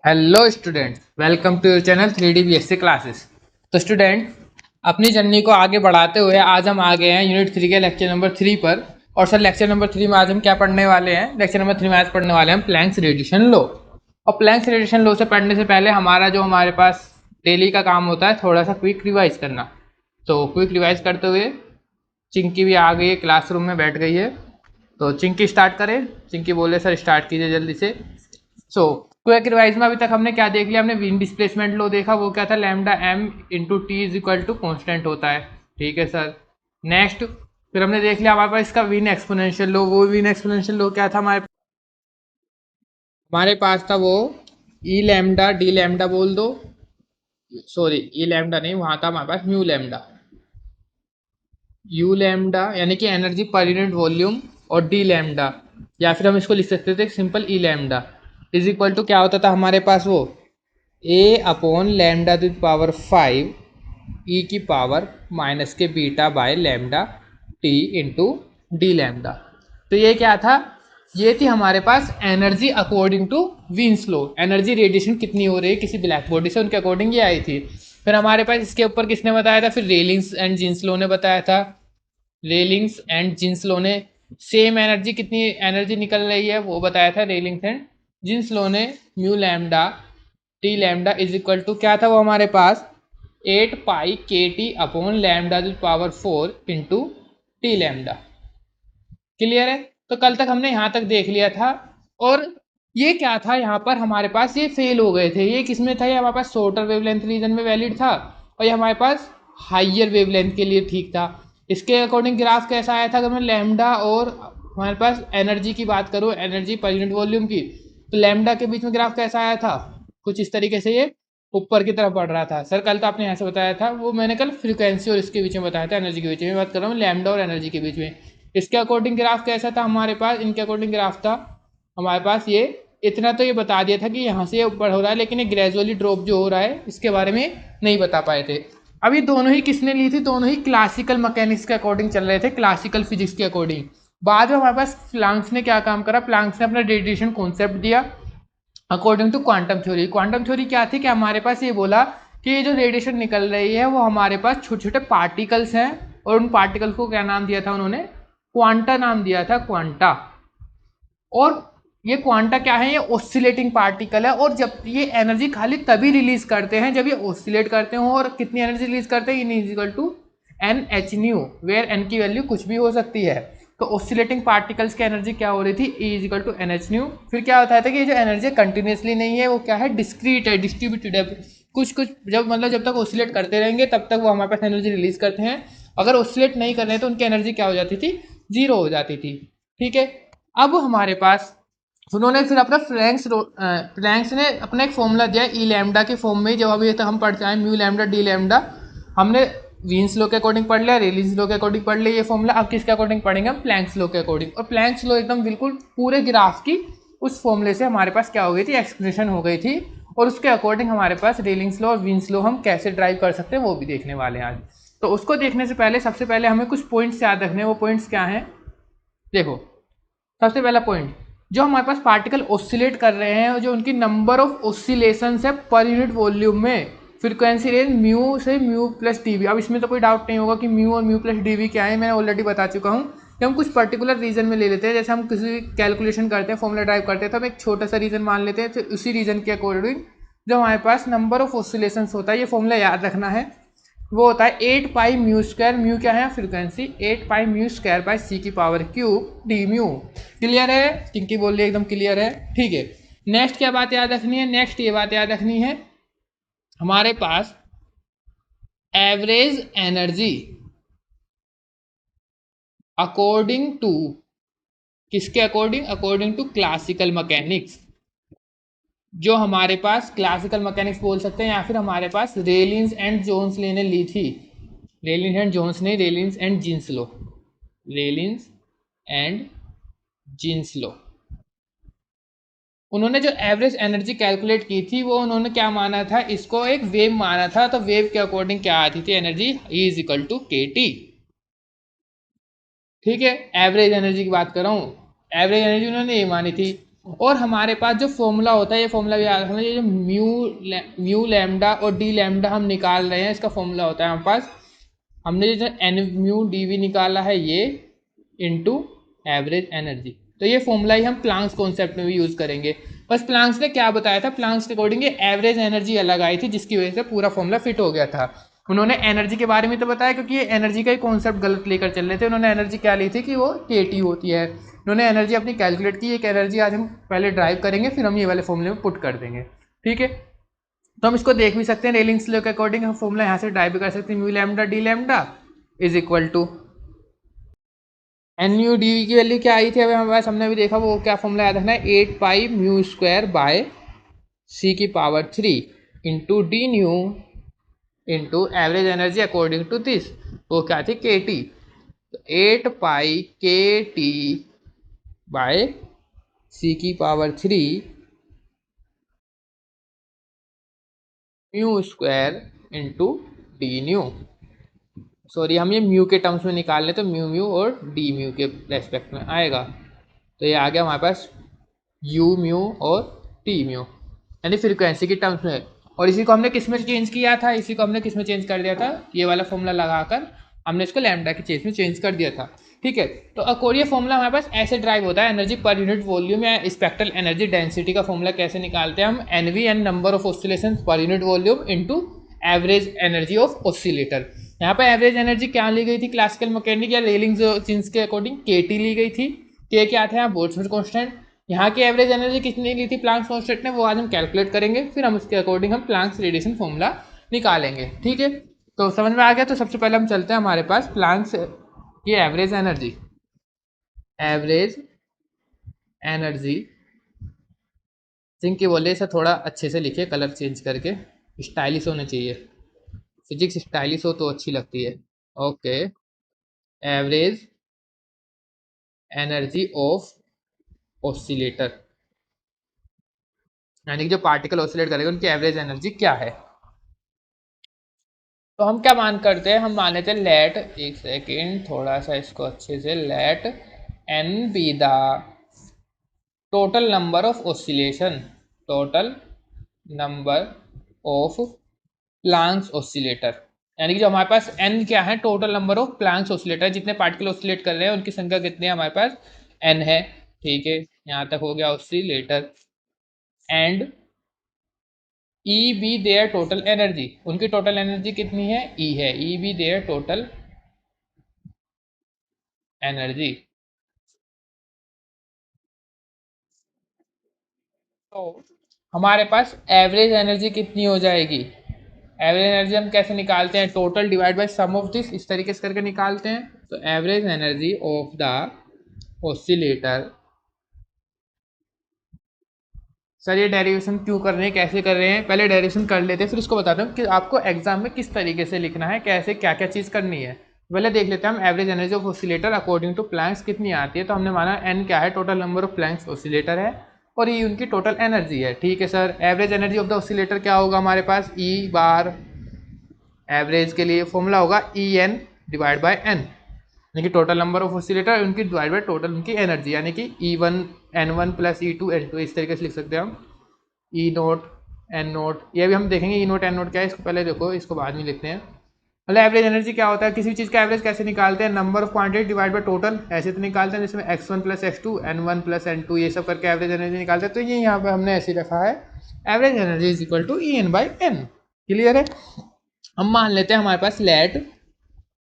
Hello student, welcome to your channel 3D BSc classes. तो student, अपनी journey को आगे बढ़ाते हुए आज हम आ गए हैं यूनिट 3 के लेक्चर नंबर 3 पर। और सर लेक्चर नंबर 3 में आज हम क्या पढ़ने वाले हैं? लेक्चर नंबर 3 में आज पढ़ने वाले हैं प्लैंक्स रेडिएशन लॉ। और प्लैंक्स रेडिएशन लॉ से पढ़ने से पहले हमारे पास डेली का काम होता है थोड़ा सा क्विक रिवाइज करना। तो क्विक रिवाइज करते हुए चिंकी भी आ गई है, क्लासरूम में बैठ गई है। तो चिंकी स्टार्ट करें। चिंकी बोले सर स्टार्ट कीजिए जल्दी से। सो क्विक रिवाइज में अभी तक हमने क्या देख लिया? हमने विंड डिस्प्लेसमेंट लो देखा, वो क्या था? Lambda m into t is equal to constant होता है। ठीक है सर। नेक्स्ट फिर हमने देख लिया हमारे पास इसका विन एक्सपोनेंशियल लो। वो विन एक्सपोनेंशियल लो क्या था? हमारे पास था वो ई लैम्डा डी लैम्डा बोल दो, सॉरी ई लैम्डा नहीं, वहां था हमारे पास म्यू लैम्डा, यू लैम्डा यानी कि एनर्जी पर यूनिट वॉल्यूम, और डी लैम्डा या फिर हम इसको लिख सकते थे simple E lambda is equal to क्या होता था हमारे पास? वो A upon lambda to power 5 ई की power minus k beta by lambda T into D lambda. तो ये क्या था? ये थी हमारे पास energy according to Wien's law. Energy radiation कितनी हो रही है किसी ब्लैक बॉडी से, उनके अकॉर्डिंग ये आई थी। फिर हमारे पास इसके ऊपर किसने बताया था? फिर रेलिंग्स एंड जीन्स लॉ ने बताया था। रेलिंग्स एंड जीन्स लॉ ने सेम एनर्जी, कितनी एनर्जी निकल रही है वो बताया था रेलिंग्स एंड जीन्स लॉ ने। Mu lambda t lambda is equal to क्या था वो हमारे पास? 8 pi k t upon lambda to power 4 into t lambda. Clear है? तो कल तक हमने यहाँ तक देख लिया था। और ये क्या था यहाँ पर हमारे पास? ये फेल हो गए थे। ये किसमें था? ये हमारे पास शॉर्टर वेवलेंथ रीजन में वैलिड था, और ये हमारे पास हाइयर वेवलेंथ के लिए ठीक था। इसके अकॉर्डिंग ग्राफ कैसा आया था? अगर मैं लैम्डा और हमारे पास एनर्जी की बात करूँ, एनर्जी पर यूनिट वॉल्यूम की, तो लैम्डा के बीच में ग्राफ कैसा आया था? कुछ इस तरीके से ये ऊपर की तरफ बढ़ रहा था। सर कल तो आपने यहाँ से बताया था, वो मैंने कल फ्रीक्वेंसी और इसके बीच में बताया था, एनर्जी के बीच में बात कर रहा हूँ, लैम्डा और एनर्जी के बीच में। इसके अकॉर्डिंग ग्राफ कैसा था हमारे पास? इनके अकॉर्डिंग ग्राफ था हमारे पास ये इतना तो ये बता दिया था कि यहाँ से ये ऊपर हो रहा है, लेकिन ये ग्रेजुअली ड्रॉप जो हो रहा है इसके बारे में नहीं बता पाए थे। अब ये दोनों ही किसने ली थी? दोनों ही क्लासिकल मैकेनिक्स के अकॉर्डिंग चल रहे थे, क्लासिकल फिजिक्स के अकॉर्डिंग। बाद में हमारे पास प्लांक्स ने क्या काम करा? प्लांक्स ने अपना रेडिएशन कॉन्सेप्ट दिया according to quantum theory. Quantum theory क्या थी कि हमारे पास ये बोला कि ये जो रेडिएशन निकल रही है वो हमारे पास छोटे छोटे पार्टिकल्स हैं, और उन पार्टिकल्स को क्या नाम दिया था उन्होंने? क्वांटा नाम दिया था, क्वांटा। और ये क्वांटा क्या है? ये ऑसिलेटिंग पार्टिकल है, और जब ये एनर्जी खाली तभी रिलीज करते हैं जब ये ऑसिलेट करते हो। और कितनी एनर्जी रिलीज करते हैं? En is equal to n H nu, where n की वैल्यू कुछ भी हो सकती है। तो ऑसिलेटिंग पार्टिकल्स की एनर्जी क्या हो रही थी? E is equal to n H nu. फिर क्या होता है कि ये जो एनर्जी कंटिन्यूसली नहीं है, वो क्या है? डिस्क्रीट है, डिस्ट्रीब्यूटेड है। कुछ कुछ जब मतलब जब तक ऑसिलेट करते रहेंगे तब तक वो हमारे पास एनर्जी रिलीज करते हैं। अगर ऑसिलेट नहीं कर रहे तो उनकी एनर्जी क्या हो जाती थी? जीरो हो जाती थी। ठीक है। अब हमारे पास उन्होंने फिर अपना प्लैंक्स ने अपना एक फॉर्मूला दिया ई लैम्डा के फॉर्म में। जब अभी तक हम पढ़ते हैं म्यू लैम्डा डी लैम्डा, हमने वीन्स लो के अकॉर्डिंग पढ़ लिया, रेलिंस लो के अकॉर्डिंग पढ़ लिया ये फॉर्मूला। अब किसके अकॉर्डिंग पढ़ेंगे? हम प्लैंक्स लो के अकॉर्डिंग। और प्लैंक्स लो एकदम बिल्कुल पूरे ग्राफ की उस फॉर्मूले से हमारे पास क्या हो गई थी? एक्सप्रेशन हो गई थी। और उसके अकॉर्डिंग हमारे पास रेलिंग्स लो और वीन्स लो हम कैसे ड्राइव कर सकते हैं वो भी देखने वाले हैं आज। तो उसको देखने से पहले सबसे पहले हमें कुछ पॉइंट्स याद रखने हैं। वो पॉइंट्स क्या हैं? देखो, सबसे पहला पॉइंट, जो हमारे पास पार्टिकल ऑसिलेट कर रहे हैं, जो उनकी नंबर ऑफ ऑसिलेशन है पर यूनिट वॉल्यूम में, फ्रीक्वेंसी रेंज म्यू से म्यू प्लस डीवी। अब इसमें तो कोई डाउट नहीं होगा कि म्यू और म्यू प्लस डीवी क्या है, मैंने ऑलरेडी बता चुका हूँ कि हम कुछ पर्टिकुलर रीजन में ले लेते हैं। जैसे हम किसी कैलकुलेशन करते हैं, फॉर्मूला ड्राइव करते हैं, तो हम एक छोटा सा रीजन मान लेते हैं, फिर उसी रीजन के अकॉर्डिंग जो हमारे पास नंबर ऑफ ऑसिलेशन होता है, ये फॉर्मूला याद रखना है। वो होता है 8 पाई म्यू स्क्वायर, म्यू क्या है? Frequency, 8 pi mu square by c की power cube d mu. Clear है? चिंकी बोल रही है एकदम क्लियर है। ठीक है। नेक्स्ट क्या बात याद रखनी है? नेक्स्ट ये बात याद रखनी है, हमारे पास एवरेज एनर्जी अकॉर्डिंग टू, किसके according? According to classical mechanics. जो हमारे पास क्लासिकल मैकेनिक्स बोल सकते हैं, या फिर हमारे पास रेलिंस एंड जोन्स ने ली थी। रेलिंस एंड जोन्स ने, Rayleigh's and Jeans law, Rayleigh's and Jeans law, उन्होंने जो एवरेज एनर्जी कैलकुलेट की थी वो उन्होंने क्या माना था? इसको एक वेव माना था। तो वेव के अकॉर्डिंग क्या आती थी energy? E is equal to k T. ठीक है। एवरेज एनर्जी की बात कर रहा हूँ, एवरेज एनर्जी उन्होंने ये मानी थी। और हमारे पास जो फॉर्मूला होता है, ये फॉर्मूला भी याद रखना, ये जो म्यू लैम्डा और डी लैम्डा हम निकाल रहे हैं, इसका फॉर्मूला होता है हमारे पास, हमने जो एन म्यू डी वी निकाला है ये इनटू एवरेज एनर्जी। तो ये फॉर्मूला ही हम प्लांक्स कॉन्सेप्ट में भी यूज़ करेंगे। बस प्लांक्स ने क्या बताया था, प्लांक्स के अकॉर्डिंग एवरेज एनर्जी अलग आई थी, जिसकी वजह से पूरा फॉर्मूला फिट हो गया था। उन्होंने एनर्जी के बारे में तो बताया, क्योंकि ये एनर्जी का ही कॉन्सेप्ट गलत लेकर चल रहे थे। उन्होंने एनर्जी क्या ली थी कि वो KT होती है। उन्होंने एनर्जी अपनी कैलकुलेट की, एक एनर्जी आज हम पहले ड्राइव करेंगे, फिर हम ये वाले फॉर्मूले में पुट कर देंगे। ठीक है, तो हम इसको देख भी सकते हैं, रेलिंग्स लॉ के अकॉर्डिंग हम फॉर्मूला यहाँ से ड्राइव भी कर सकते हैं। Mu lambda D lambda is equal to n u d की वैल्यू क्या आई थी अभी हमारे पास, हमने अभी देखा, वो क्या फॉर्मूला याद रखना है, 8 pi mu square by c की power 3 into D nu into average energy according to this, वो क्या थी KT। तो 8 पाई KT बाय सी की power 3 mu square into D new. Sorry, हम ये म्यू के टर्म्स में निकाल लें तो म्यू म्यू और डी म्यू के रेस्पेक्ट में आएगा। तो ये आ गया हमारे पास यू म्यू और टी म्यू, यानी फ्रीक्वेंसी की टर्म्स में। और इसी को हमने किस में चेंज किया था, इसी को हमने किस में चेंज कर दिया था, ये वाला फॉर्मूला लगाकर हमने इसको लैम्डा की चेंज में चेंज कर दिया था। ठीक है, तो अकॉर्डिंग फॉर्मूला हमारे पास ऐसे ड्राइव होता है, एनर्जी पर यूनिट वॉल्यूम या स्पेक्ट्रल एनर्जी डेंसिटी का फॉर्मूला कैसे निकालते हैं हम, NV n number of oscillation पर unit volume into average energy of oscillator. यहाँ पर एवरेज एनर्जी क्या ली गई थी, क्लासिकल मैकेनिक या रेलिंग जींस के अकॉर्डिंग KT ली गई थी। K क्या था, बोल्ट्जमैन कांस्टेंट। यहाँ की एवरेज एनर्जी कितनी ली थी प्लांक्स कांस्टेंट ने, वो आज हम कैलकुलेट करेंगे, फिर हम उसके अकॉर्डिंग हम प्लांक्स रेडिएशन फॉर्मूला निकालेंगे। ठीक है, तो समझ में आ गया। तो सबसे पहले हम चलते हैं हमारे पास प्लांक्स की average energy. Average energy Singh की बोले इसे थोड़ा अच्छे से लिखिए, कलर चेंज करके, स्टाइलिश होने चाहिए, फिजिक्स स्टाइलिश हो तो अच्छी लगती है। Okay, average energy of oscillator, यानी कि जो पार्टिकल ऑसिलेट करेगा उनकी एवरेज एनर्जी क्या है। तो हम क्या मान करते हैं, हम मान लेते हैं लेट, एक सेकेंड थोड़ा सा इसको अच्छे से, let N be the total number of oscillation, total number of Planck's oscillator, यानी कि जो हमारे पास एन क्या है, total number of Planck's oscillator, जितने पार्टिकल ऑसिलेट कर रहे हैं उनकी संख्या कितनी है हमारे पास, एन है। ठीक है, यहाँ तक हो गया oscillator. And E be their total energy, उनकी टोटल एनर्जी कितनी है, ई है, E be their total energy. तो हमारे पास एवरेज एनर्जी कितनी हो जाएगी, एवरेज एनर्जी हम कैसे निकालते हैं, total divide by sum of this, इस तरीके से करके निकालते हैं। तो average energy of the oscillator, sir ये डेरिवेशन क्यों कर रहे हैं, कैसे कर रहे हैं, पहले डेरिवेशन कर लेते हैं, फिर उसको बताता हूँ कि आपको एग्जाम में किस तरीके से लिखना है, कैसे क्या क्या चीज़ करनी है। पहले देख लेते हैं हम average energy of oscillator according to Planck's कितनी आती है। तो हमने माना एन क्या है, total number of Planck's oscillator है, और ई उनकी टोटल एनर्जी है। ठीक है sir, average energy of the oscillator क्या होगा हमारे पास, ई बार एवरेज के लिए फॉर्मूला होगा EN डिवाइड बाय एन, यानी कि टोटल नंबर ऑफ ऑसिलेटर उनकी डिवाइड बाय टोटल उनकी एनर्जी, यानी कि E1 N1 plus E2 N2, इस तरीके से लिख सकते हैं हम। ई नोट एन नोट, ये भी हम देखेंगे ई नोट एन नोट क्या है, इसको पहले देखो, इसको बाद में लिखते हैं। मतलब एवरेज एनर्जी क्या होता है, किसी चीज़ का एवरेज कैसे निकालते हैं, number of quantity divide by total, ऐसे तो निकालते हैं जिसमें x1 plus x2 n1 plus n2 ये सब करके एवरेज एनर्जी निकालते हैं। तो ये यहाँ पे हमने ऐसे रखा है, average energy is equal to EN by n. Clear है, हम मान लेते हैं हमारे पास let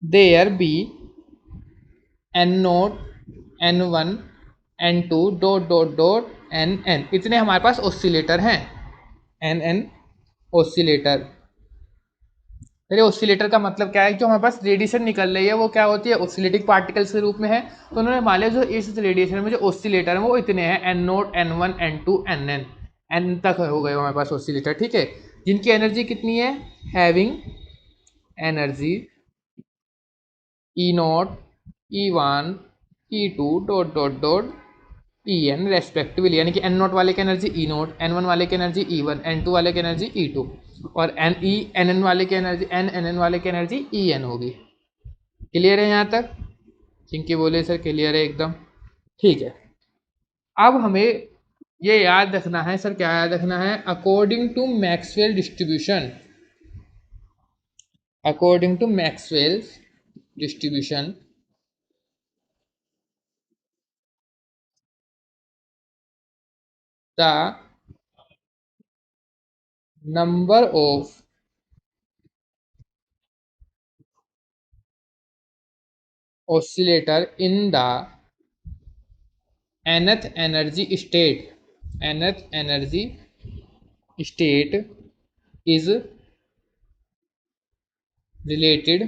there be n naught N1 N2 dot dot dot NN, इतने हमारे पास ऑसिलेटर हैं, NN ऑसिलेटर। फिर ऑसिलेटर का मतलब क्या है, जो हमारे पास रेडिएशन निकल रही है वो क्या होती है, ऑसिलेटिंग पार्टिकल्स के रूप में है। तो उन्होंने मान लिया जो इस रेडिएशन में जो ऑसिलेटर है वो इतने हैं, N naught N1 N2 NN, N तक हो गए हमारे पास ऑसिलेटर। ठीक है, जिनकी एनर्जी कितनी है, having energy E0 E1 E2 dot dot dot EN respectively, यानी कि एन नोट वाले की एनर्जी ई नोट, N1 वाले की एनर्जी E1, N2 वाले की एनर्जी E2, और NN वाले की एनर्जी NN वाले की एनर्जी EN होगी। क्लियर है यहाँ तक, चिंकी बोले सर क्लियर है एकदम। ठीक है, अब हमें ये याद रखना है सर, क्या याद रखना है? According to Maxwell distribution, according to Maxwell distribution the number of oscillator in the nth energy state, nth energy state is related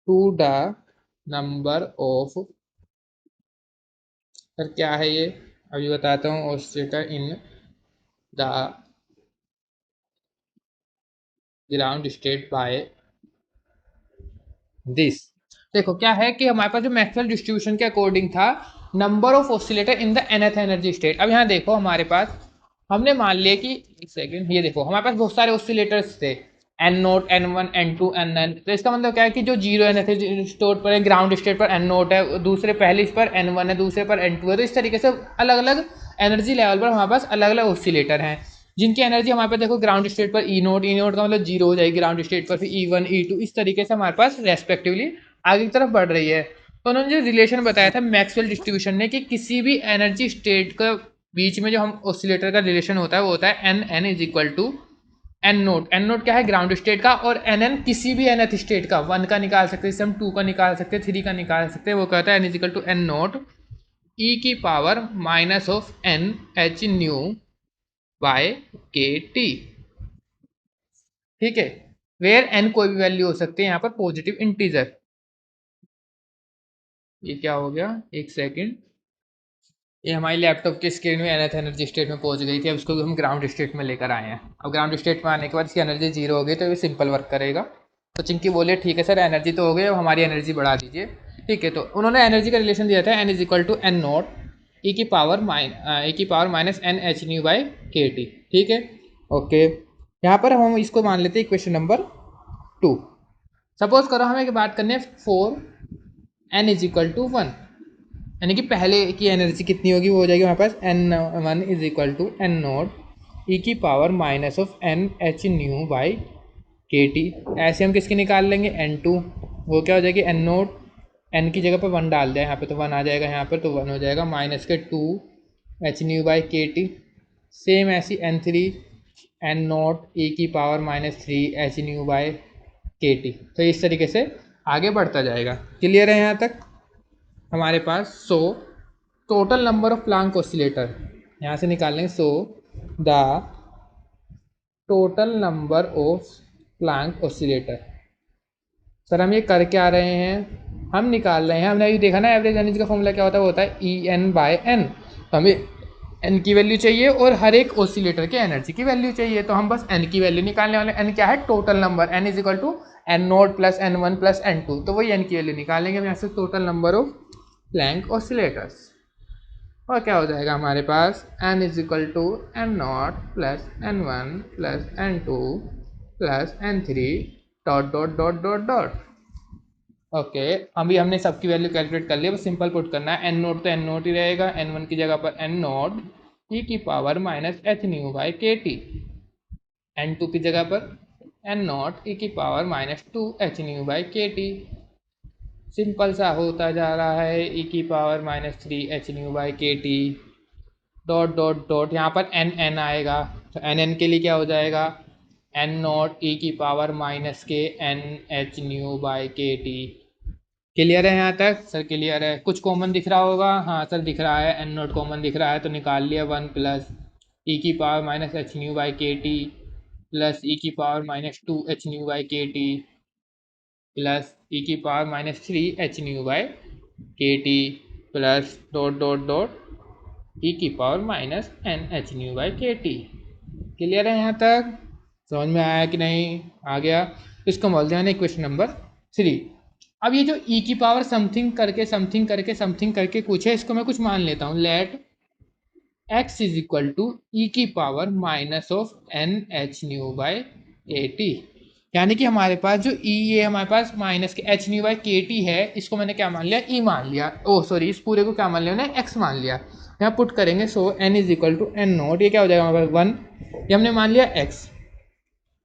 to the number of, sir क्या है ये, अभी बताता हूँ। Oscillator in the ground state by this. देखो क्या है कि हमारे पास जो मैक्सवेल डिस्ट्रीब्यूशन के अकॉर्डिंग था, number of oscillator in the nth energy state. अब यहाँ देखो हमारे पास, हमने मान लिया कि, एक सेकेंड, ये देखो हमारे पास बहुत सारे ऑसिलेटर्स थे, N naught, N one, N two, N N. तो इसका मतलब क्या है कि जो जीरो एन स्टेट पर है, ग्राउंड स्टेट पर एन नोट है, दूसरे पहले पर एन वन है, दूसरे पर एन टू है। तो इस तरीके से अलग अलग एनर्जी लेवल पर हमारे पास अलग अलग ऑसिलेटर हैं, जिनकी एनर्जी हमारे पास देखो ग्राउंड स्टेट पर ई नोट, ई नोट का मतलब जीरो हो जाएगी ग्राउंड स्टेट पर, फिर ई वन, ई टू, इस तरीके से हमारे पास रेस्पेक्टिवली आगे की तरफ बढ़ रही है। तो उन्होंने जो रिलेशन बताया था मैक्सवेल डिस्ट्रीब्यूशन ने, कि किसी भी एनर्जी स्टेट का बीच में जो हम ऑसिलेटर का रिलेशन होता है वो होता है N N is equal to N naught. N naught क्या है? ग्राउंड स्टेट का। और एन एन किसी भी एनथ स्टेट का, वन का निकाल सकते हैं, जैसे हम टू का निकाल सकते हैं, थ्री का निकाल सकते हैं। वो कहता है n is equal to N naught e की power minus of n H nu by के टी। ठीक है, वेयर एन कोई भी वैल्यू हो सकती है यहाँ पर पॉजिटिव इंटीजर। ये क्या हो गया, एक सेकंड, ये हमारी लैपटॉप की स्क्रीन में एनथ एनर्जी स्टेट में पहुंच गई थी। अब इसको हम ग्राउंड स्टेट में लेकर आए हैं। अब ग्राउंड स्टेट में आने के बाद इसकी एनर्जी जीरो हो गई, तो ये सिंपल वर्क करेगा। तो चिंकी बोले ठीक है सर एनर्जी तो हो गई, अब हमारी एनर्जी बढ़ा दीजिए। ठीक है, तो उन्होंने एनर्जी का रिलेशन दिया था n is equal to N naught e की power minus N H nu by के टी। ठीक है, ओके। यहाँ पर हम इसको मान लेते हैं इक्वेशन नंबर 2। सपोज करो हमें बात करनी है for N is equal to one, यानी कि पहले की एनर्जी कितनी होगी, वो हो जाएगी हमारे पास n one is equal to N naught e की power minus of n H nu by के टी। ऐसे हम किसकी निकाल लेंगे, एन टू, वो क्या हो जाएगी एन नोट, एन की जगह पर वन डाल दें यहाँ पे, तो वन आ जाएगा यहाँ पर, तो वन हो जाएगा माइनस के टू एच न्यू बाई के टी। सेम ऐसी N three N naught e की power minus three h nu by के टी। तो इस तरीके से आगे बढ़ता जाएगा। क्लियर है यहाँ तक हमारे पास? So total number of Planck oscillator यहाँ से निकाल लेंगे। So the total number of Planck oscillator, sir हम ये कर क्या रहे हैं, हम निकाल रहे हैं, हमने अभी देखा ना एवरेज एनर्जी का फॉर्मूला क्या होता है, वो होता है ई एन बाय एन। तो हमें एन की वैल्यू चाहिए और हर एक ऑसिलेटर के एनर्जी की वैल्यू चाहिए, तो हम बस एन की वैल्यू निकालने वाले। एन क्या है? Total number. N is equal to N naught plus n one plus n two, तो वही एन की वैल्यू निकालेंगे हम यहाँ से, total number of Planck oscillators. और क्या हो जाएगा हमारे पास, n is equal to N naught plus n one plus n two plus n three dot dot dot dot dot. Okay, अभी हमने सबकी वैल्यू कैलकुलेट कर लिया, बस सिंपल पुट करना है। एन नोट तो एन नोट ही रहेगा, एन वन की जगह पर एन नोट ई की power minus H nu by के टी, एन टू की जगह पर एन नॉट ई की power minus two h nu by के टी। सिंपल सा होता जा रहा है, ई की power minus three h nu by के टी डॉट डॉट डॉट, यहाँ पर एन एन आएगा, तो एन एन के लिए क्या हो जाएगा, एन नॉट ई की पावर माइनस के एन एच न्यू बाई के टी। क्लियर है यहाँ तक? सर क्लियर है। कुछ कॉमन दिख रहा होगा? हाँ सर दिख रहा है, एन नॉट कॉमन दिख रहा है, तो निकाल लिया वन प्लस ई की power minus H nu by के टी प्लस ई की power minus two h nu by के टी प्लस ई की power minus three h nu by के T plus dot dot dot e की power minus N H nu by के T. Clear है यहाँ तक? समझ में आया कि नहीं? आ गया। इसको बोलते हैं इक्वेशन नंबर 3। अब ये जो ई की पावर समथिंग करके समथिंग करके समथिंग करके कुछ है, इसको मैं कुछ मान लेता हूँ। Let x is equal to e की power minus of n H nu by a T. यानी कि हमारे पास जो ई ये हमारे पास minus k h nu by के टी है, इसको मैंने क्या मान लिया, ई मान लिया, ओ सॉरी इस पूरे को क्या मान लिया मैंने, एक्स मान लिया। यहाँ पुट करेंगे, so n is equal to N naught, ये क्या हो जाएगा हमारे पास 1, ये हमने मान लिया एक्स।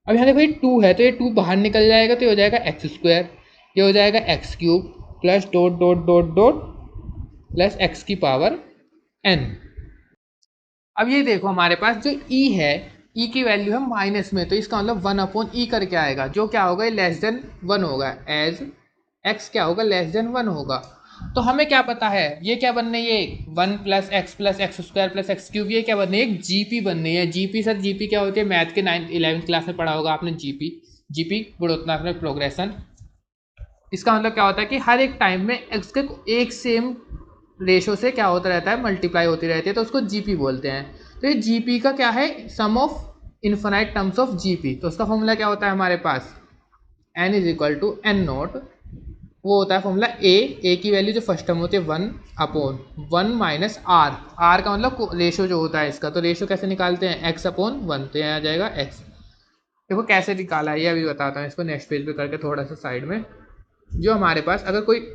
अब यहाँ देखो ये 2 है तो ये 2 बाहर निकल जाएगा, तो ये हो जाएगा एक्स स्क्वायर, ये हो जाएगा x cube plus dot dot dot dot plus x की पावर एन। अब ये देखो हमारे पास जो ई है, ई की वैल्यू है माइनस में, तो इसका मतलब 1 अपॉन ई करके आएगा, जो क्या होगा, ये लेस देन 1 होगा, एज एक्स क्या होगा, लेस देन 1 होगा। तो हमें क्या पता है, ये क्या बनने, ये 1 plus x square plus x cube, ये क्या बनने, एक जीपी बननी है। जीपी सर, जीपी क्या होती है, मैथ के 9th 11th क्लास में पढ़ा होगा आपने, जीपी, जीपी गुणोत्तरात्मक प्रोग्रेशन। इसका मतलब क्या होता है कि हर एक टाइम में एक्स के एक सेम रेशो से क्या होता रहता है, मल्टीप्लाई होती रहती है, तो उसको जीपी बोलते हैं। तो ये जीपी का क्या है, sum of infinite terms of GP. तो उसका फॉर्मूला क्या होता है हमारे पास, n is equal to N naught, वो होता है फॉर्मूला ए की वैल्यू जो फर्स्ट टर्म होती है 1 अपॉन 1 माइनस आर, आर का मतलब रेशो जो होता है इसका, तो रेशो कैसे निकालते हैं, एक्स अपॉन 1, तो यहाँ आ जाएगा एक्स। देखो कैसे निकाला है ये अभी बताता हूँ, इसको नेक्स्ट पेज पे करके थोड़ा सा साइड में। जो हमारे पास अगर कोई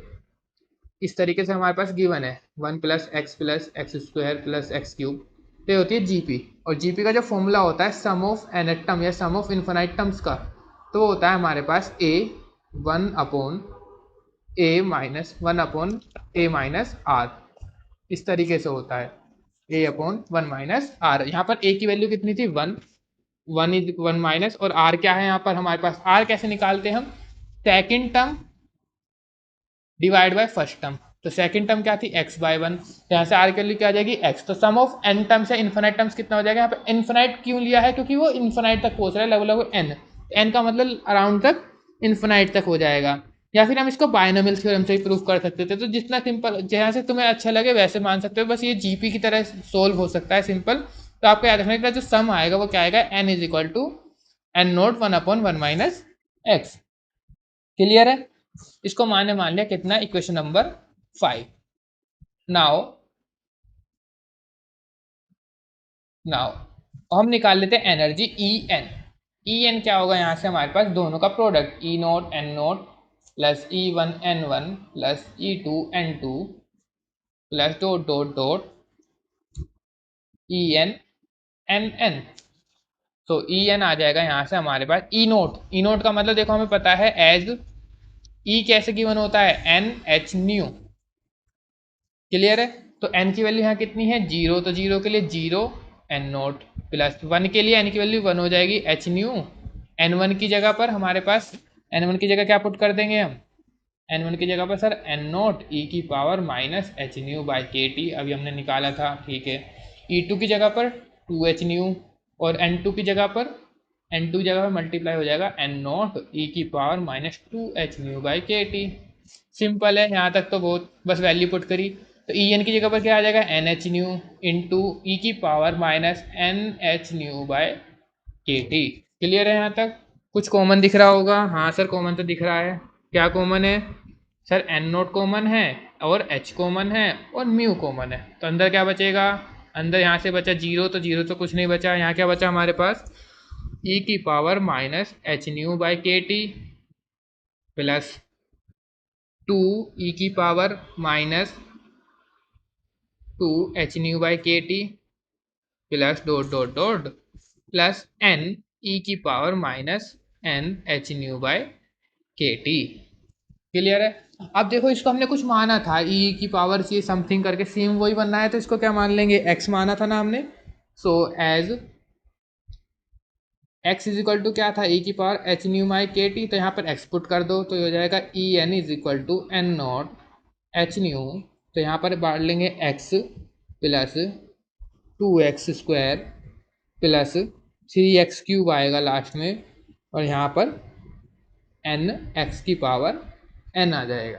इस तरीके से हमारे पास गिवन है 1 plus x square plus x cube, तो ये होती है जीपी। और जीपी का जो फॉर्मूला होता है सम ऑफ एन टर्म या सम ऑफ इन्फिनाइट टर्म्स का, तो वो होता है हमारे पास ए 1 अपॉन ए माइनस आर, इस तरीके से होता है, ए अपॉन 1 माइनस आर। यहाँ पर ए की वैल्यू कितनी थी, 1, 1 इज 1 माइनस, और आर क्या है यहाँ पर हमारे पास, आर कैसे निकालते हैं हम, second term divide by first term. तो सेकंड टर्म क्या थी, x बाय 1, यहाँ से आर के लिए क्या आ जाएगी x। तो सम ऑफ n टर्म्स है, इन्फिनाइट टर्म्स कितना हो जाएगा, यहाँ पे इन्फिनाइट क्यों लिया है, क्योंकि वो इन्फिनाइट तक पहुंच रहा है, लगभग n, n का मतलब अराउंड तक इन्फिनाइट तक हो जाएगा। या फिर हम इसको बायनोमियल थ्योरम से ही प्रूव कर सकते थे, तो जितना सिंपल जहाँ से तुम्हें अच्छा लगे वैसे मान सकते हो, बस ये जीपी की तरह सोल्व हो सकता है सिंपल। तो आपको याद रखना जो सम आएगा वो क्या आएगा, N is equal to N naught 1 upon 1 minus x. Clear है, इसको मान लिया कितना, इक्वेशन नंबर 5। नाउ नाउ हम निकाल लेते हैं energy E N. E N क्या होगा, यहाँ से हमारे पास दोनों का product, E naught N naught plus E one N one plus E two N two plus dot dot dot E N N N. तो ई एन आ जाएगा यहाँ से हमारे पास ई नोट, ई नोट का मतलब देखो हमें पता है एज ई कैसे गिवन होता है, एन एच न्यू। क्लियर है, तो एन की वैल्यू यहाँ कितनी है, 0, तो 0 के लिए 0 एन नोट प्लस 1 के लिए एन की वैल्यू 1 हो जाएगी एच न्यू। एन वन की जगह पर हमारे पास, एन वन की जगह क्या पुट कर देंगे हम, एन वन की जगह पर सर एन नोट ई की power minus H nu by के टी, अभी हमने निकाला था, ठीक है। ई टू की जगह पर 2 एच न्यू, और एन टू की जगह पर, एन टू की जगह पर मल्टीप्लाई हो जाएगा एन नोट ई की power minus 2 h nu by के टी। सिंपल है, यहाँ तक तो बहुत, बस वैल्यू पुट करी, तो ई एन की जगह पर क्या आ जाएगा, N H nu into E की power minus N H nu by के टी। क्लियर है यहाँ तक, कुछ कॉमन दिख रहा होगा, हाँ सर कॉमन तो दिख रहा है, क्या कॉमन है सर, एन नोट कॉमन है और एच कॉमन है और म्यू कॉमन है, तो अंदर क्या बचेगा, अंदर यहाँ से बचा 0, तो 0 तो कुछ नहीं बचा, यहाँ क्या बचा हमारे पास, ई की power minus H nu by के टी प्लस 2 ई की power minus 2 h nu by के T plus dot dot dot plus n e की power minus N H nu by के टी। क्लियर है, अब देखो इसको हमने कुछ माना था, ई की पावर से समथिंग करके सेम वही बनना है, तो इसको क्या मान लेंगे, एक्स माना था ना हमने। So as x is equal to क्या था, ई की पावर एच न्यू बाई के टी, तो यहाँ पर एक्स पुट कर दो, तो हो जाएगा E N is equal to N naught H nu, तो यहाँ पर बांट लेंगे x plus 2x square plus 3x cube आएगा लास्ट में, और यहाँ पर एन एक्स की पावर एन आ जाएगा।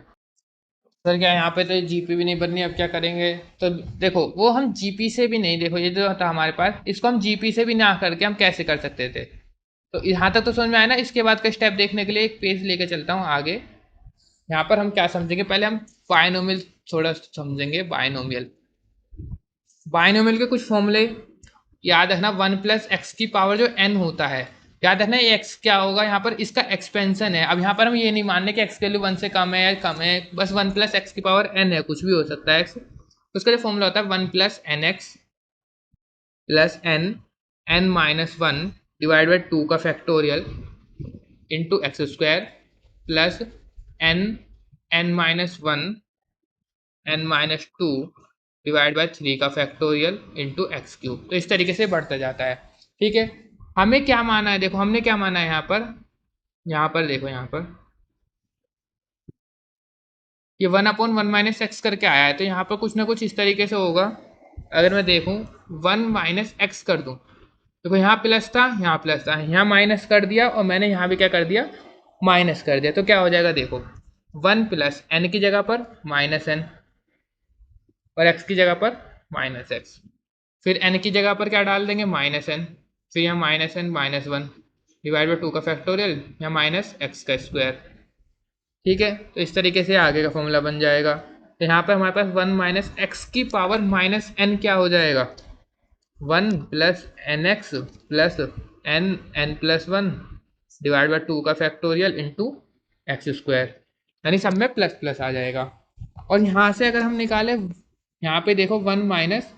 सर क्या यहाँ पे तो जीपी भी नहीं बननी, अब क्या करेंगे, तो देखो वो हम जीपी से भी नहीं, देखो ये जो था हमारे पास, इसको हम जीपी से भी ना करके हम कैसे कर सकते थे, तो यहाँ तक तो समझ में आया ना। इसके बाद का स्टेप देखने के लिए एक पेज लेके चलता हूँ आगे। यहाँ पर हम क्या समझेंगे, पहले हम बायनोमियल थोड़ा समझेंगे, बायनोमियल, बायनोमियल के कुछ फॉर्मूले याद रखना, 1 प्लस एक्स की पावर जो n होता है, याद रखना ये x क्या होगा, यहाँ पर इसका एक्सपेंशन है। अब यहाँ पर हम ये नहीं मानने कि x की वैल्यू 1 से कम है या कम है, बस 1 प्लस एक्स की पावर n है, कुछ भी हो सकता है x। तो उसका जो फॉर्मूला होता है 1 plus N x plus n minus 1 divide by 2 का factorial into x square plus n minus 1 n-2 divide by 3 का फैक्टोरियल इंटू एक्स क्यूब। तो इस तरीके से बढ़ता जाता है। ठीक है, हमें क्या माना है, देखो हमने क्या माना है यहाँ पर देखो यहाँ पर ये 1/1 - x करके आया है, तो यहाँ पर कुछ ना कुछ इस तरीके से होगा। अगर मैं देखूँ 1 - x कर दूँ, देखो यहाँ प्लस था, यहाँ प्लस था, यहाँ माइनस कर दिया और मैंने यहाँ भी क्या कर दिया, माइनस कर दिया। तो क्या हो जाएगा, देखो 1 प्लस n की जगह पर माइनस n और x की जगह पर माइनस एक्स, फिर n की जगह पर क्या डाल देंगे, माइनस n, फिर यहाँ minus n minus 1 divide by 2 का फैक्टोरियल, यहाँ माइनस एक्स का स्क्वायर। ठीक है, तो इस तरीके से आगे का फॉर्मूला बन जाएगा। तो यहाँ पर हमारे पास 1 माइनस एक्स की पावर माइनस n क्या हो जाएगा, 1 plus N x plus n plus 1 divide by 2 का फैक्टोरियल इंटू एक्स स्क्वायर, यानी सब में प्लस प्लस आ जाएगा। और यहाँ से अगर हम निकालें, यहाँ पे देखो 1 माइनस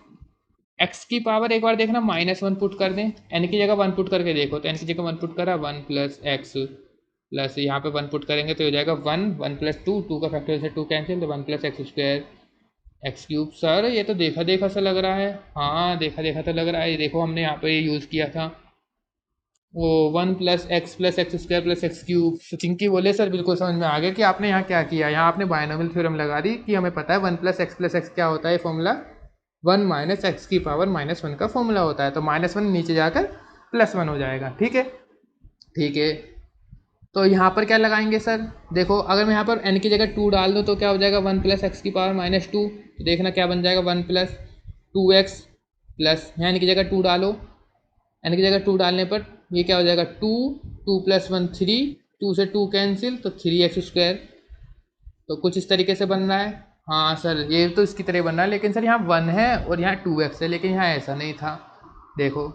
एक्स की पावर, एक बार देखना -1 पुट कर दें, एन की जगह 1 पुट करके देखो, तो एन की जगह 1 पुट करा, 1 प्लस एक्स प्लस यहाँ पे 1 पुट करेंगे तो हो जाएगा 1 प्लस 2 का फैक्टोरियल से 2 कैंसिल, तो 1 plus x square x cube. Sir ये तो देखा देखा सा लग रहा है, हाँ देखा देखा तो लग रहा है, ये देखो हमने यहाँ पे यूज़ किया था वो 1 plus x square plus x cube. तो चिंकी बोले सर बिल्कुल समझ में आ गया कि आपने यहाँ क्या किया, यहाँ आपने बायनोमियल थ्योरम लगा दी कि हमें पता है 1 प्लस एक्स क्या होता है, फॉर्मूला 1 माइनस एक्स की पावर -1 का फॉर्मूला होता है, तो -1 नीचे जाकर +1 हो जाएगा। ठीक है, ठीक है, तो यहाँ पर क्या लगाएंगे सर, देखो अगर मैं यहाँ पर n की जगह 2 डाल दूँ तो क्या हो जाएगा, 1 प्लस एक्स की पावर -2, तो देखना क्या बन जाएगा, 1 प्लस 2x प्लस यहाँ n की जगह 2 डालो, n की जगह 2 डालने पर ये क्या हो जाएगा, 2 प्लस 1 3, 2 से 2 कैंसिल, तो 3x स्क्वायर। तो कुछ इस तरीके से बन रहा है। हाँ सर ये तो इसकी तरह बन रहा है, लेकिन सर यहाँ 1 है और यहाँ 2x है, लेकिन यहाँ ऐसा नहीं था। देखो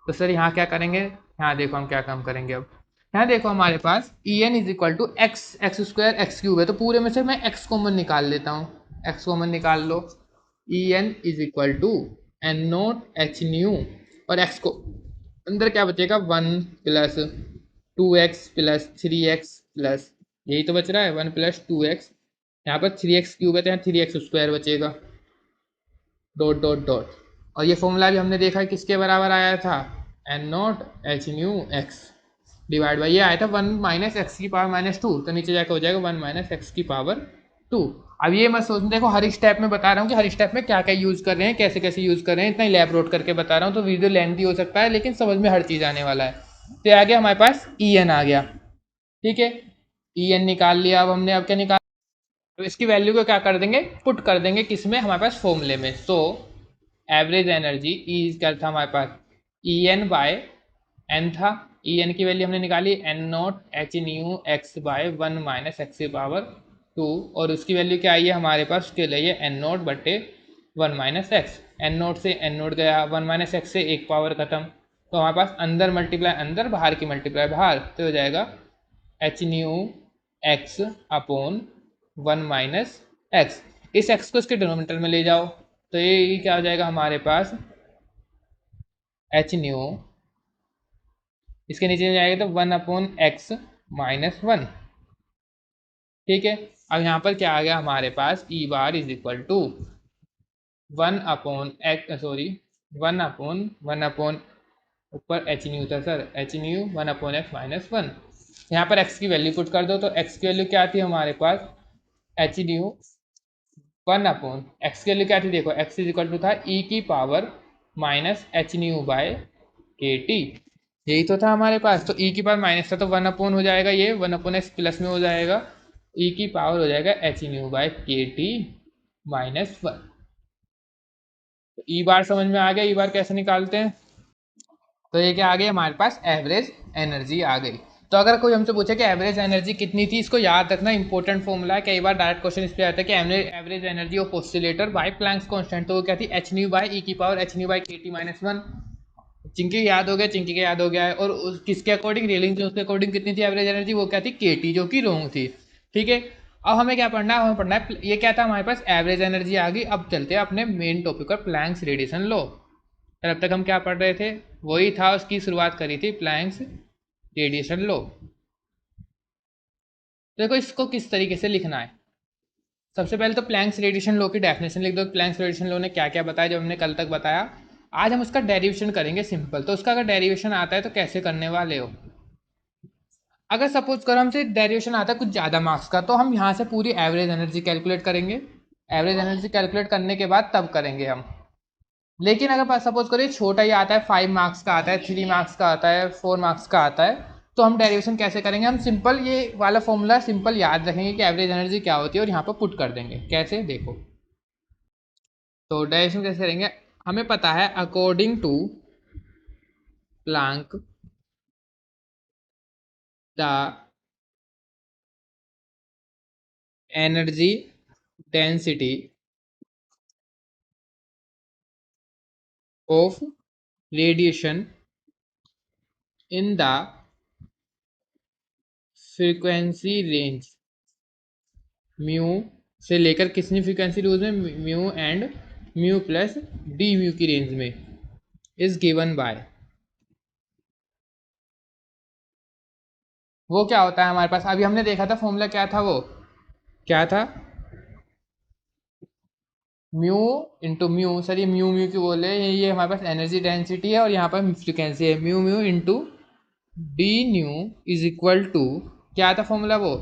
तो सर यहाँ क्या करेंगे, यहाँ देखो हम क्या काम करेंगे। अब यहाँ देखो हमारे पास E N is equal to x square x cube है, तो पूरे में से मैं x कॉमन निकाल लेता हूँ, x कॉमन निकाल लो। E N is equal to N naught h nu और x को अंदर क्या बचेगा, 1 plus 2x plus 3x plus, यही तो बच रहा है 1 प्लस 2x, यहाँ पर 3x क्यूब है तो यहाँ 3x स्क्वायर बचेगा, डॉट डॉट डॉट। और ये फॉर्मूला भी हमने देखा किसके बराबर आया था, N naught H nu x divide by ये आया था 1 माइनस एक्स की पावर -2, तो नीचे जाकर हो जाएगा 1 माइनस एक्स की पावर 2। अब ये मत सोचना, देखो हर स्टेप में बता रहा हूँ कि हर स्टेप में क्या क्या यूज़ कर रहे हैं, कैसे कैसे यूज़ कर रहे हैं, इतना इलेबोरेट करके बता रहा हूँ, तो वीडियो लेंथी हो सकता है लेकिन समझ में हर चीज़ आने वाला है। तो आ गया हमारे पास ई एन आ गया। ठीक है, ई एन निकाल लिया। अब हमने अब क्या निकाल, तो इसकी वैल्यू को क्या कर देंगे, पुट कर देंगे किसमें, हमारे पास फॉर्मूले में। सो एवरेज एनर्जी ई क्या था हमारे पास, ई एन बाय एन था, ई एन की वैल्यू हमने निकाली N naught H nu x by 1 minus x की पावर 2, और उसकी वैल्यू क्या आई है हमारे पास, उसके लिए एन नॉट बटे 1 माइनस एक्स, एन नॉट से एन नॉट गया, 1 माइनस एक्स से एक पावर खत्म, तो हमारे पास अंदर मल्टीप्लाई अंदर, बाहर की मल्टीप्लाई बाहर, तो हो जाएगा H nu x upon 1 minus x. इस एक्स को इसके डिनोमिनेटर में ले जाओ, तो ये क्या हो जाएगा हमारे पास, एच न्यू, इसके नीचे जाएगा तो 1/x -1। ठीक है, अब यहाँ पर क्या आ गया हमारे पास, E bar is equal to 1/x, sorry 1/1 ऊपर एच न्यू था सर, एच न्यू 1/x -1। यहाँ पर x की वैल्यू पुट कर दो, तो x की वैल्यू क्या थी हमारे पास, एच न्यू 1/x की वैल्यू क्या थी, देखो x इज इक्वल टू था e की power minus H nu by के टी, यही तो था हमारे पास। तो e की पावर माइनस था तो 1/, हो जाएगा, ये 1/x प्लस में हो जाएगा, e की पावर हो जाएगा एच न्यू बाय के टी -1। तो ई बार समझ में आ गया, ई बार कैसे निकालते हैं। तो ये क्या आ गई हमारे पास, एवरेज एनर्जी आ गई। तो अगर कोई हमसे पूछे कि एवरेज एनर्जी कितनी थी, इसको याद रखना, इंपॉर्टेंट फॉर्मूला है, कई बार डायरेक्ट क्वेश्चन इस पे आता है कि average energy of oscillator by Planck's constant, तो वो क्या थी, एच न्यू बाय ई की पावर एच न्यू बाय के टी -1 चिंकी याद हो गया, चिंकी के याद हो गया है। और किसके अकॉर्डिंग, रेलिंग जोन्स के अकॉर्डिंग कितनी थी एवरेज एनर्जी, वो क्या थी, के जो कि रॉन्ग थी। ठीक है, अब हमें क्या पढ़ना है, हमें पढ़ना है ये क्या था हमारे पास, एवरेज एनर्जी आ गई। अब चलते हैं अपने मेन टॉपिक पर, प्लैंक्स रेडिएशन लॉ। अब तक हम क्या पढ़ रहे थे, वही था, उसकी शुरुआत करी थी, प्लैंक्स रेडिएशन लॉ। देखो इसको किस तरीके से लिखना है, सबसे पहले तो प्लैंक्स रेडिएशन लॉ की डेफिनेशन लिख दो। प्लैंक्स रेडिएशन लॉ ने क्या क्या बताया जो हमने कल तक बताया। आज हम उसका डेरिवेशन करेंगे सिंपल। तो उसका अगर डेरिवेशन आता है तो कैसे करने वाले हो, अगर सपोज करो हमसे डेरिवेशन आता है कुछ ज़्यादा मार्क्स का, तो हम यहाँ से पूरी एवरेज एनर्जी कैलकुलेट करेंगे। एवरेज एनर्जी कैलकुलेट करने के बाद तब करेंगे हम। लेकिन अगर सपोज करो छोटा ही आता है, 5 मार्क्स का आता है, 3 मार्क्स का आता है, 4 मार्क्स का आता है, तो हम डेरिवेशन कैसे करेंगे, हम सिंपल ये वाला फॉर्मूला सिंपल याद रखेंगे कि एवरेज एनर्जी क्या होती है और यहाँ पर पुट कर देंगे। कैसे, देखो तो डेरिवेशन कैसे करेंगे, हमें पता है according to Planck the energy density of radiation in the frequency range mu से लेकर कितनी फ्रीक्वेंसी रेंज में, mu and mu plus D mu की रेंज में, इज गिवन बाय, वो क्या होता है हमारे पास, अभी हमने देखा था फॉर्मूला क्या था, वो क्या था, म्यू इंटू म्यू, सर ये म्यू म्यू क्यों बोले, ये हमारे पास एनर्जी डेंसिटी है और यहाँ पर फ्रिक्वेंसी है, mu mu into D nu is equal to, क्या था फॉर्मूला वो,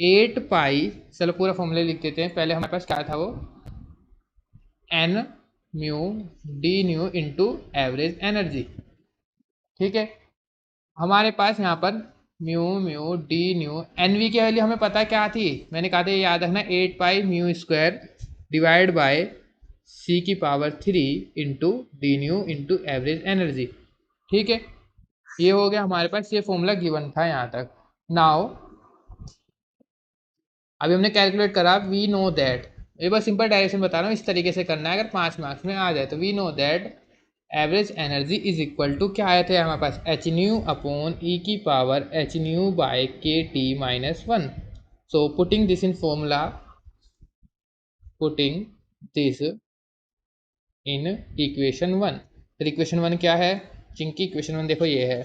8 पाई, चलो पूरा फॉर्मूला लिख देते हैं पहले, हमारे पास क्या था वो, N mu D nu into average energy. ठीक है, हमारे पास यहाँ पर mu mu D nu, N V की वैल्यू हमें पता क्या थी, मैंने कहा था ये याद रखना, 8 pi mu square divide by c की power 3 into D nu into average energy. ठीक है, ये हो गया हमारे पास, ये फॉर्मूला गिवन था यहाँ तक। नाउ अभी हमने कैलकुलेट करा, वी नो दैट, ये बस सिंपल डायरेक्शन बता रहा हूँ, इस तरीके से करना है, अगर 5 मार्क्स में आ जाए तो we know that average energy is equal to, क्या आए थे हमारे पास, एच न्यू अपॉन ई की पावर एच न्यू बाय के T minus 1। So putting this in formula, putting this in equation 1। फिर इक्वेशन 1 क्या है, चिंकी इक्वेशन 1 देखो ये है।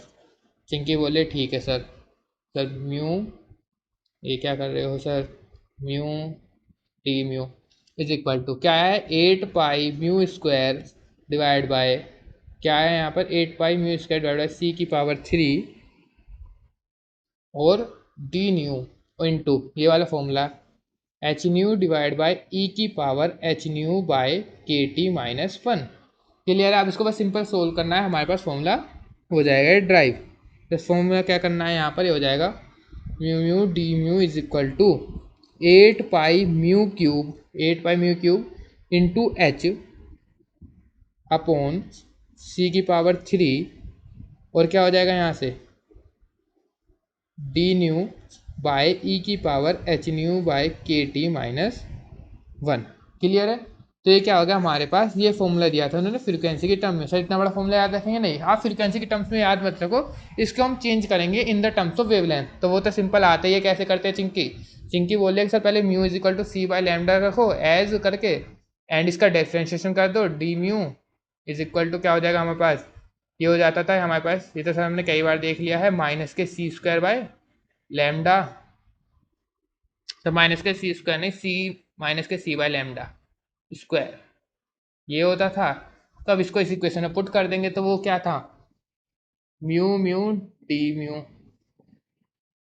चिंकी बोले ठीक है सर, सर म्यू, ये क्या कर रहे हो sir, mu T mu is equal to क्या है, 8 pi mu square divide by, क्या है यहाँ पर, 8 pi mu square divide by c की पावर 3 और डी न्यू इंटू ये वाला formula, h nu divide by ई की पावर एच न्यू बाय के टी माइनस 1। क्लियर है, अब इसको बस सिंपल सोल्व करना है, हमारे पास फॉर्मूला हो जाएगा ड्राइव। तो फॉर्मूला क्या करना है यहाँ पर, ये हो जाएगा mu mu d mu is equal to 8 pi mu cube into h upon c की पावर 3, और क्या हो जाएगा यहाँ से, डी न्यू बाय ई की पावर एच न्यू बाय के टी माइनस 1। क्लियर है, तो ये क्या होगा हमारे पास, ये फॉर्मूला दिया था उन्होंने फ्रीक्वेंसी के टर्म में। सर इतना बड़ा फॉर्मूला याद रखेंगे नहीं, आप फ्रीक्वेंसी के टर्म्स में याद मत रखो, इसको हम चेंज करेंगे in the terms of wavelength. तो वो तो सिंपल आता ही है, कैसे करते हैं चिंकी, चिंकी बोल रहे सर पहले mu is equal to C by lambda रखो एज करके, एंड इसका डिफ्रेंशिएशन कर दो, D mu is equal to क्या हो जाएगा हमारे पास, ये हो जाता था हमारे पास, ये तो सर हमने कई बार देख लिया है, माइनस के सी स्क्वायर बाय लैम्डा, तो माइनस के सी स्क्वायर नहीं, सी माइनस के सी बाय लैम्डा स्क्वायर, ये होता था। तो अब इसको इस इक्वेशन में पुट कर देंगे, तो वो क्या था, म्यू म्यू डी म्यू,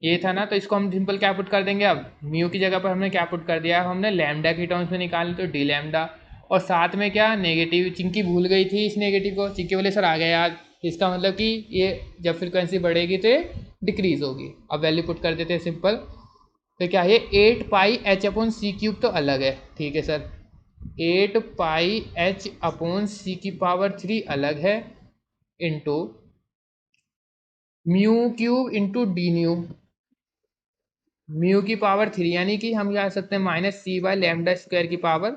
ये था ना, तो इसको हम सिंपल क्या पुट कर देंगे, अब म्यू की जगह पर हमने क्या पुट कर दिया, हमने लैम्डा की टर्म्स में निकाली, तो डी लैम्डा, और साथ में क्या नेगेटिव, चिंकी भूल गई थी इस नेगेटिव को, चिंकी बोले सर आ गया याद, इसका मतलब कि ये जब फ्रिक्वेंसी बढ़ेगी तो ये डिक्रीज होगी। अब वैल्यू पुट कर देते हैं सिंपल, तो क्या है, 8 पाई h/c³ तो अलग है, ठीक है सर, 8 पाई h/c³ अलग है, into mu cube into D nu, mu की पावर 3, यानी कि हम क्या कर सकते हैं, minus C by lambda square की पावर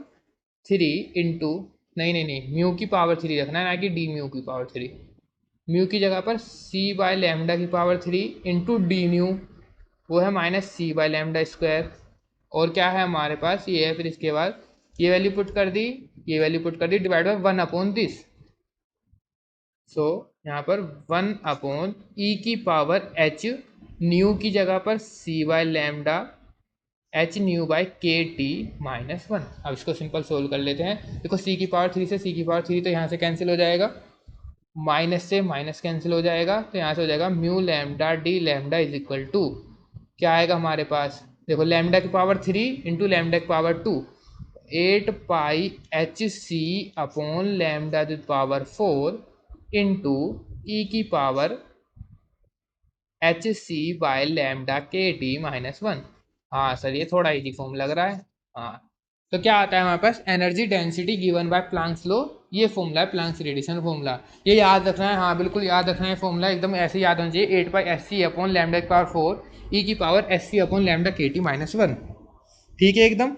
3 इंटू, नहीं नहीं नहीं, म्यू की पावर 3 रखना है, ना कि डी म्यू की पावर 3। म्यू की जगह पर सी बाय लैम्डा की पावर 3 इंटू डी न्यू, वो है minus C by lambda square. और क्या है हमारे पास, ये है, फिर इसके बाद ये वैल्यू पुट कर दी, ये वैल्यू पुट कर दी, डिवाइड बाय 1/दिस। सो यहाँ पर 1/e की पावर h, न्यू की जगह पर सी by lambda h nu by के टी माइनस 1। अब इसको सिंपल सोल्व कर लेते हैं। देखो सी की पावर 3 से सी की पावर 3 तो यहाँ से कैंसिल हो जाएगा, माइनस से माइनस कैंसिल हो जाएगा, तो यहाँ से हो जाएगा mu lambda D lambda is equal to, क्या आएगा हमारे पास, देखो लैम्डा की पावर 3 इंटू लैम्डा की पावर 2, 8π/h(c) अपॉन लैम्डा की पावर 4 इंटू ई की पावर h(c) बाय लैम्डा के टी माइनस 1। हाँ सर, ये थोड़ा इजी फॉर्म लग रहा है। हाँ, तो क्या आता है हमारे पास, energy density given by Planck's law, ये फॉर्मूला है प्लैंक्स रेडिएशन फॉर्मूला, ये याद रखना है। हाँ बिल्कुल याद रखना है, फॉर्मूला एकदम ऐसे याद होना चाहिए, 8π/h(c) अपॉन लैम्डा की पावर 4 ई की पावर h(c) अपॉन लैम्डा के टी माइनस 1। ठीक है एकदम।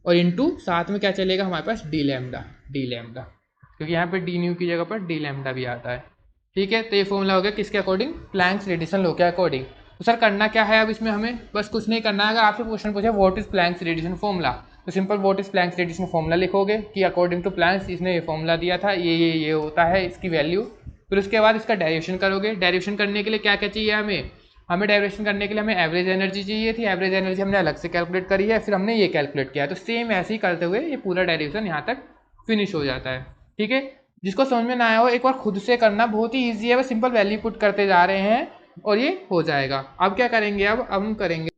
और इंटू साथ में क्या चलेगा हमारे पास, डी लैम्डा, डी लैम्डा, क्योंकि यहाँ पे डी न्यू की जगह पर डी लैम्डा भी आता है। ठीक है, तो ये फॉर्मूला हो गया किसके अकॉर्डिंग, प्लैंक्स रेडिएशन लॉ के अकॉर्डिंग। तो सर करना क्या है अब इसमें, हमें बस कुछ नहीं करना है। अगर आपसे क्वेश्चन पूछे what is Planck's radiation formula, तो simple what is Planck's radiation formula लिखोगे कि अकॉर्डिंग टू प्लैंक्स इसने ये फॉर्मूला दिया था, ये होता है इसकी वैल्यू। फिर उसके बाद इसका डेरिवेशन करोगे। डेरिवेशन करने के लिए क्या क्या चाहिए हमें, हमें डेरिवेशन करने के लिए हमें एवरेज एनर्जी चाहिए थी, एवरेज एनर्जी हमने अलग से कैलकुलेट करी है, फिर हमने ये कैलकुलेट किया है। तो सेम ऐसे ही करते हुए ये पूरा डेरिवेशन यहाँ तक फिनिश हो जाता है। ठीक है, जिसको समझ में ना आया हो एक बार खुद से करना, बहुत ही ईजी है, बस सिंपल वैल्यू पुट करते जा रहे हैं और ये हो जाएगा। अब क्या करेंगे, अब हम करेंगे,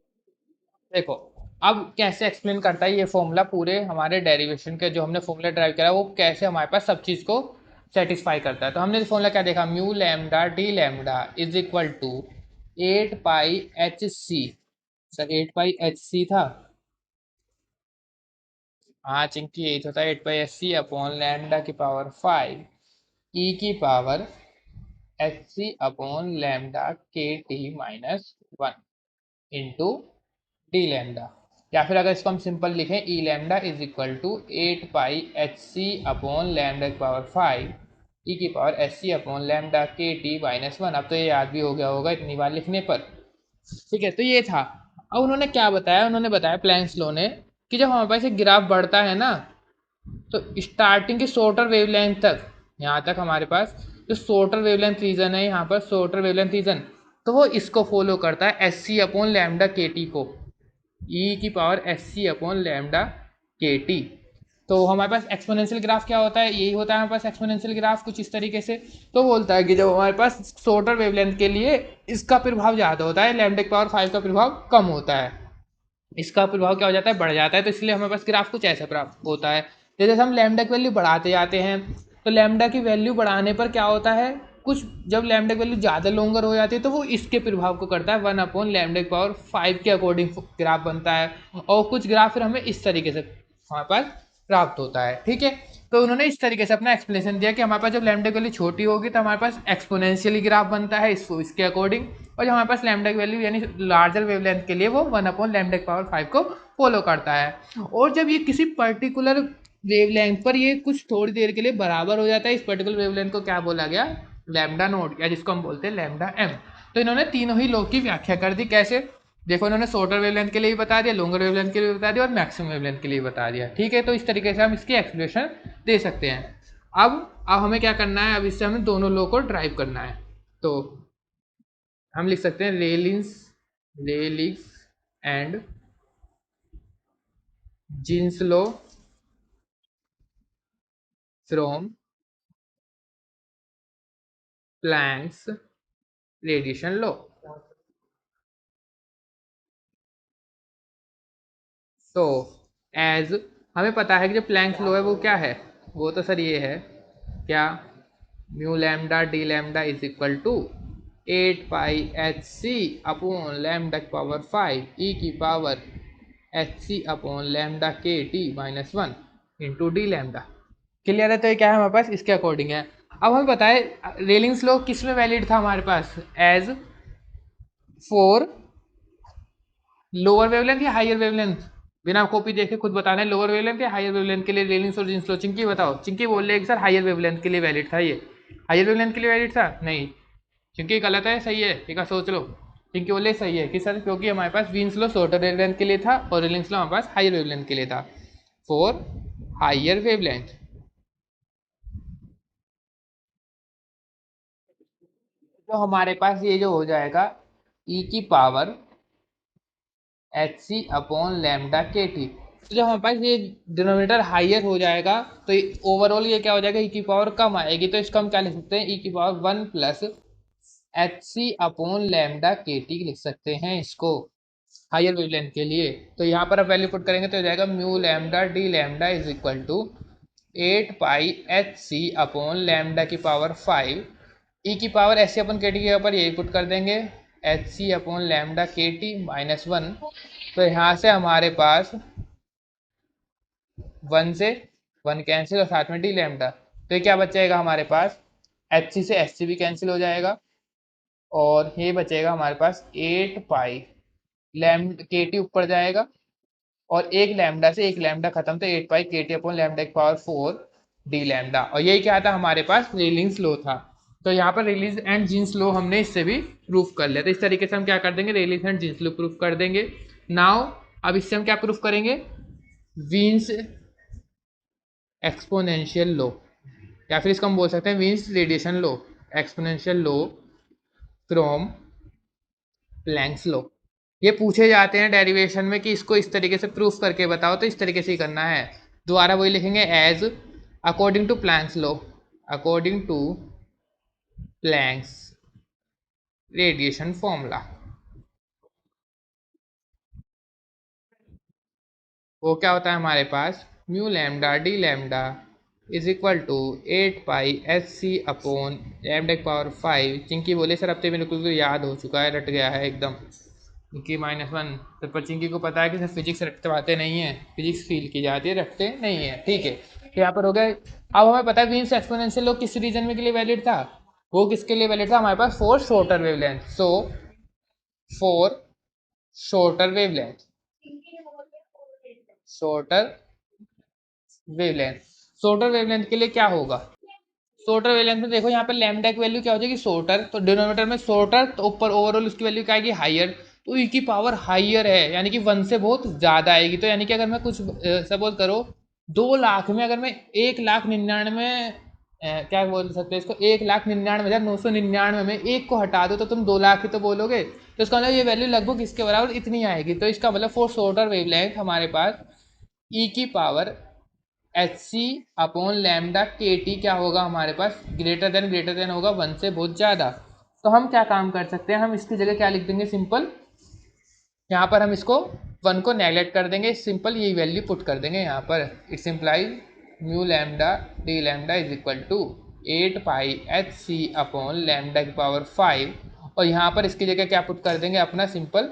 देखो अब कैसे एक्सप्लेन करता है ये फॉर्मूला, पूरे हमारे डेरिवेशन के जो हमने फॉर्मूला ड्राइव करा वो कैसे हमारे पास सब चीज़ को सेटिस्फाई करता है। तो हमने फॉर्मूला क्या देखा, mu lambda D lambda is equal to 8π/h(c), sir 8π/h(c) था, हाँ चिंकी यही तो था, 8π/h(c) अपॉन लैम्डा की पावर 5 ई की पावर h(c) अपॉन लैम्डा के T minus 1 into D lambda. या फिर अगर इसको हम सिंपल लिखें, E lambda is equal to 8π/h(c) upon lambda की पावर 5 ई की पावर h(c) अपॉन लैम्डा के टी माइनस 1। अब तो ये याद भी हो गया होगा इतनी बार लिखने पर। ठीक है, तो ये था। अब उन्होंने क्या बताया, उन्होंने बताया प्लैंक्स लॉ ने कि जब हमारे पास एक ग्राफ बढ़ता है ना, तो स्टार्टिंग की शॉर्टर वेवलेंथ तक, यहाँ तक हमारे पास जो शॉर्टर वेवलेंथ रीजन है, यहाँ पर शॉर्टर वेवलेंथ रीजन, तो वो इसको फॉलो करता है, एस सी अपॉन लैम्डा के टी को, ई की power S C upon lambda के टी। तो हमारे पास एक्सपोनेंशियल ग्राफ क्या होता है, यही होता है हमारे पास एक्सपोनेंशियल ग्राफ कुछ इस तरीके से। तो बोलता है कि जब हमारे पास शॉर्टर वेवलेंथ के लिए इसका प्रभाव ज़्यादा होता है, लैम्डा की पावर 5 का प्रभाव कम होता है, इसका प्रभाव क्या हो जाता है, बढ़ जाता है। तो इसलिए हमारे पास ग्राफ कुछ ऐसा प्राप्त होता है। जैसे हम लैम्डा की वैल्यू बढ़ाते जाते हैं, तो लैम्डा की वैल्यू बढ़ाने पर क्या होता है, कुछ जब लैम्डा की वैल्यू ज़्यादा लॉन्गर हो जाती है तो वो इसके प्रभाव को करता है, 1/λ/5 के अकॉर्डिंग ग्राफ बनता है। और कुछ ग्राफ फिर हमें इस तरीके से हमारे पास प्राप्त होता है। ठीक है, तो उन्होंने इस तरीके से अपना एक्सप्लेनेशन दिया कि हमारे पास जब लैम्डा की वैल्यू छोटी होगी तो हमारे पास एक्सपोनेंशियली ग्राफ बनता है इसके अकॉर्डिंग, और जब हमारे पास लैम्डा की वैल्यू यानी लार्जर वेवलेंथ के लिए वो 1/λ/5 को फॉलो करता है। और जब ये किसी पर्टिकुलर वेवलेंथ पर ये कुछ थोड़ी देर के लिए बराबर हो जाता है, इस पर्टिकुलर वेवलेंथ को क्या बोला गया, लैम्डा नोट, या जिसको हम बोलते हैं लैम्डा एम। तो इन्होंने तीनों ही लॉ की व्याख्या कर दी। कैसे, देखो इन्होंने शॉर्टर वेवलेंथ के लिए भी बता दिया, लॉन्गर वेवलेंथ के लिए भी बता दिया और मैक्सिमम वेवलेंथ के लिए बता दिया। ठीक है, तो इस तरीके से हम इसकी एक्सप्लेनेशन दे सकते हैं। अब हमें क्या करना है, अब इससे हमें दोनों लॉ को ड्राइव करना है। तो हम लिख सकते हैं Rayleigh's and Jeans law from Planck's radiation law. तो एज हमें पता है कि जो प्लैंक्स लॉ है वो क्या है, वो तो सर ये है, क्या, mu lambda D lambda is equal to 8π/h(c) upon lambda की पावर 5 ई की पावर h(c) अपॉन लैम्डा के T minus 1 into D lambda. Clear है, तो ये क्या है हमारे पास इसके अकॉर्डिंग है। अब हमें बताए रेलिंग्स लॉ किस में वैलिड था हमारे पास, एज फॉर लोअर वेवलेंथ या हायर वेवलेंथ, बिना कॉपी देखे खुद बताना है, लोअर वेवलेंथ या हायर वेवलेंथ के लिए रेलिंग्स और जीन्स लॉ। चिंकी बताओ, चिंकी बोल रही है कि सर हायर वेवलेंथ के लिए वैलिड था ये। हायर वेवलेंथ के लिए वैलिड था नहीं, क्योंकि गलत है सही है, ठीक है सोच लो, क्योंकि बोले सही है कि सर क्योंकि हमारे पास वीन्स लो शॉर्टर वेवलेंथ के लिए था और रेलिंग्स लो हमारे पास हायर वेवलेंथ के लिए था। फॉर हायर वेवलेंथ तो हमारे पास ये जो हो जाएगा ई की power H C upon lambda के टी। तो जब हमारे पास ये डिनोमिनेटर हाइयर हो जाएगा तो ओवरऑल ये क्या हो जाएगा, ई की पावर कम आएगी, तो इसको हम क्या लिख सकते हैं, ई की पावर 1 प्लस एच सी अपॉन लैम्डा के टी लिख सकते हैं इसको हायर वेवलेंथ के लिए। तो यहाँ पर आप वैल्यू पुट करेंगे तो हो जाएगा mu lambda D lambda is equal to 8 pi H C upon lambda की पावर 5 ई की power H C upon K T के ऊपर यही पुट कर देंगे एच सी अपॉन लैम्डा के टी -1। तो यहाँ से हमारे पास 1 से 1 कैंसिल और साथ में डी लैम्डा, तो ये क्या बचेगा हमारे पास, एच सी से एच सी भी कैंसिल हो जाएगा और ये बचेगा हमारे पास 8 पाई लैम के टी ऊपर जाएगा और एक लैम्डा से एक लैम्डा खत्म, तो 8 pi k t upon lambda की पावर 4 डी लैम्डा, और यही क्या था हमारे पास रेलिंग्स लो था। तो यहाँ पर रेलिंग्स एंड जीन्स लो हमने इससे भी प्रूफ कर लिया, तो इस तरीके से हम क्या कर देंगे, Rayleigh's and Jeans law proof कर देंगे। नाउ अब इससे हम क्या प्रूफ करेंगे, वीन्स एक्सपोनेंशियल लो, या फिर इसको हम बोल सकते हैं Wien's radiation law, exponential law from Planck's law. ये पूछे जाते हैं डेरिवेशन में कि इसको इस तरीके से प्रूफ करके बताओ, तो इस तरीके से ही करना है। दोबारा वही लिखेंगे as according to Planck's law, according to Planck's radiation formula. वो क्या होता है हमारे पास, mu lambda D lambda is equal to 8 pi H C upon lambda की पावर 5। चिंकी बोले सर अब तो मेरे को याद हो चुका है, रट गया है एकदम, चिंकी -1। तो पर चिंकी को पता है कि सर फिजिक्स रटते पाते नहीं है, फिजिक्स फील की जाती है, रटते नहीं है, ठीक है। तो यहाँ पर हो गया। अब हमें पता है वीन्स एक्सपोनेंशियल लो किस रीजन में के लिए वैलिड था, वो किसके लिए वैलिड था हमारे पास, for shorter wavelength. So for shorter wavelength, shorter wavelength, shorter wavelength के लिए क्या होगा, शॉर्टर वेवलेंथ में देखो यहाँ पर लैम्डा की वैल्यू क्या हो जाएगी शॉर्टर, तो डिनोमिनेटर में शॉर्टर तो ऊपर ओवरऑल उसकी वैल्यू क्या आएगी हाइयर, तो ई की पावर हाइयर है यानी कि 1 से बहुत ज़्यादा आएगी। तो यानी कि अगर मैं कुछ सपोज करो 2 लाख में अगर मैं 1,99,000 क्या बोल सकते हैं इसको, 1,99,999 में एक को हटा दो तो तुम 2 लाख ही तो बोलोगे, तो इसका मतलब ये वैल्यू लगभग इसके बराबर इतनी आएगी। तो इसका मतलब फॉर शॉर्टर वेवलेंथ हमारे पास ई की power H C upon lambda के टी क्या होगा हमारे पास, ग्रेटर देन होगा 1 से बहुत ज़्यादा। तो हम क्या काम कर सकते हैं, हम इसकी जगह क्या लिख देंगे सिंपल, यहाँ पर हम इसको 1 को नेगलेक्ट कर देंगे, सिंपल यही वैल्यू पुट कर देंगे यहाँ पर। It's implies mu lambda D lambda is equal to 8 pi H C upon lambda की पावर 5, और यहाँ पर इसकी जगह क्या पुट कर देंगे अपना सिंपल,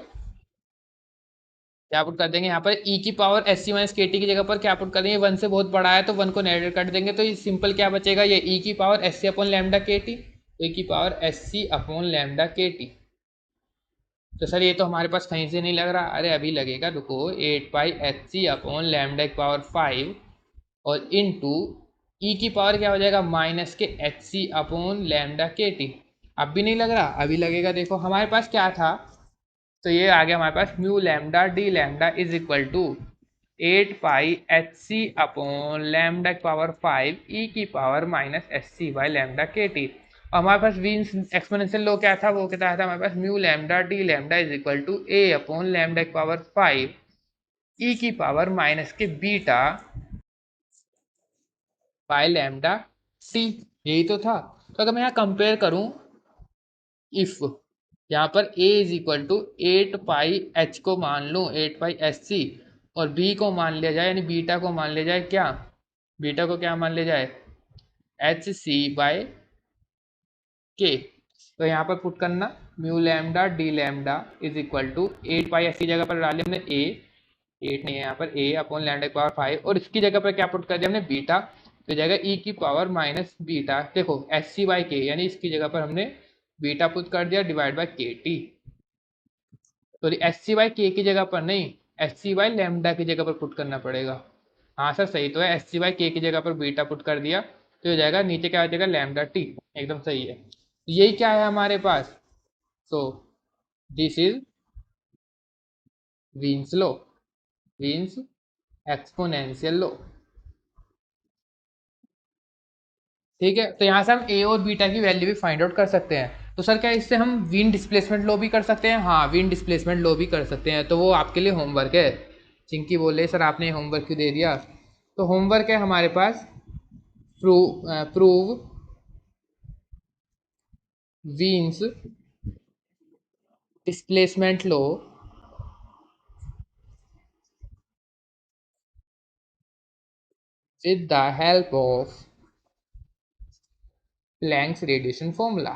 क्या पुट कर देंगे यहाँ पर ई की पावर एस सी माइनस के टी की जगह पर क्या पुट कर देंगे, 1 से बहुत बड़ा है तो 1 को नेगेटिव कर देंगे, तो ये सिंपल क्या बचेगा, ये ई की power S C upon lambda के टी, ई की power S C upon lambda के टी। तो सर ये तो हमारे पास कहीं से नहीं लग रहा, अरे अभी लगेगा रुको, 8 pi H C upon lambda की पावर 5 और इन टू ई की पावर क्या हो जाएगा minus k H C upon lambda के टी। अब भी नहीं लग रहा, अभी लगेगा, देखो हमारे पास क्या था, तो ये आ गया हमारे पास mu lambda D lambda is equal to 8 pi H C upon lambda की पावर 5 ई की power -H C by lambda के टी। और हमारे पास वीन्स एक्सपोनेंशियल लो क्या था, वो क्या था हमारे पास mu lambda D lambda is equal to A upon lambda की पावर 5 ई की power minus k beta by lambda T, यही तो था। तो अगर मैं यहाँ कंपेयर करूँ, इफ यहाँ पर a is equal to 8 pi H को मान लूँ 8 पाई एच सी, और b को मान लिया जाए यानी बीटा को मान लिया जाए क्या, बीटा को क्या मान लिया जाए एच सी बाय के। तो यहाँ पर पुट करना mu lambda D lambda is equal to 8 pi H की जगह पर डाले हमने a, 8 नहीं है यहाँ पर a अपॉन लैम्डा की पावर 5, और इसकी जगह पर क्या पुट कर दिया हमने बीटा, तो जाएगा e की पावर माइनस बीटा, देखो एच सी बाई के यानी इसकी जगह पर हमने बीटा पुट कर दिया डिवाइड बाई के T, sorry H C by K की जगह पर नहीं, एच सी बाई लैम्डा की जगह पर पुट करना पड़ेगा। हाँ सर सही तो है, एच सी बाई के की जगह पर बीटा पुट कर दिया, तो हो जाएगा नीचे क्या हो जाएगा लैम्डा टी, एकदम सही है। यही क्या है हमारे पास, so this is Wien's law, Wien's exponential law. ठीक है, तो यहाँ से हम ए और बीटा की वैल्यू भी फाइंड आउट कर सकते हैं। तो सर क्या इससे हम वीन डिस्प्लेसमेंट लॉ भी कर सकते हैं? हाँ, वीन डिस्प्लेसमेंट लॉ भी कर सकते हैं, तो वो आपके लिए होमवर्क है। चिंकी बोले सर आपने होमवर्क क्यों दे दिया, तो होमवर्क है हमारे पास prove Wien's displacement law with the help of Planck's radiation formula।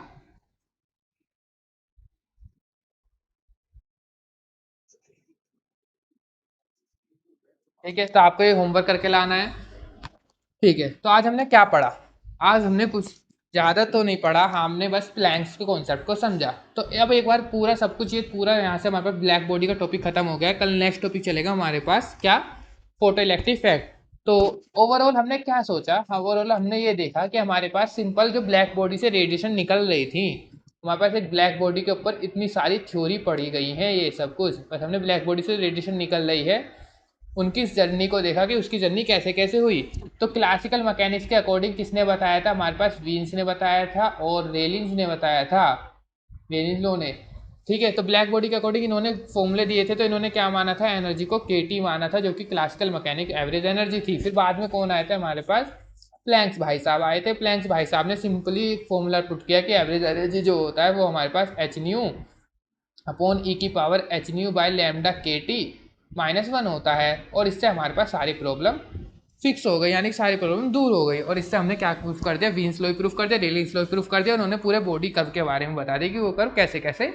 ठीक है, तो आपको ये होमवर्क करके लाना है। ठीक है, तो आज हमने क्या पढ़ा? आज हमने कुछ ज़्यादा तो नहीं पढ़ा, हमने बस प्लैंक्स के कॉन्सेप्ट को समझा। तो अब एक बार पूरा सब कुछ, ये पूरा यहाँ से हमारे पास ब्लैक बॉडी का टॉपिक खत्म हो गया है। कल नेक्स्ट टॉपिक चलेगा हमारे पास क्या, फोटो इलेक्ट्रिक इफेक्ट। तो ओवरऑल हमने क्या सोचा, ओवरऑल हमने ये देखा कि हमारे पास सिंपल जो ब्लैक बॉडी से रेडिएशन निकल रही थी, हमारे पास एक ब्लैक बॉडी के ऊपर इतनी सारी थ्योरी पढ़ी गई है, ये सब कुछ बस हमने ब्लैक बॉडी से रेडिएशन निकल रही है उनकी इस जर्नी को देखा कि उसकी जर्नी कैसे कैसे हुई। तो क्लासिकल मैकेनिक्स के अकॉर्डिंग किसने बताया था? हमारे पास वीन्स ने बताया था और रेलिंग्स ने बताया था, रेलिंग्स ने। ठीक है, तो ब्लैक बॉडी के अकॉर्डिंग इन्होंने फॉर्मूले दिए थे, तो इन्होंने क्या माना था? एनर्जी को केटी माना था, जो कि क्लासिकल मैकेनिक एवरेज एनर्जी थी। फिर बाद में कौन आए थे हमारे पास? प्लैंक्स भाई साहब आए थे। प्लैंक्स भाई साहब ने सिंपली एक फॉर्मूला पुट किया कि एवरेज एनर्जी जो होता है वो हमारे पास एच न्यू अपॉन ई की power H nu by lambda के टी -1 होता है। और इससे हमारे पास सारी प्रॉब्लम फिक्स हो गई, यानी कि सारी प्रॉब्लम दूर हो गई। और इससे हमने क्या प्रूफ कर दिया? वीन्स लॉ प्रूफ कर दिया, रेलिंग्स लॉ प्रूफ कर दिया। उन्होंने पूरे बॉडी कर्व के बारे में बता दिया कि वो कर्व कैसे कैसे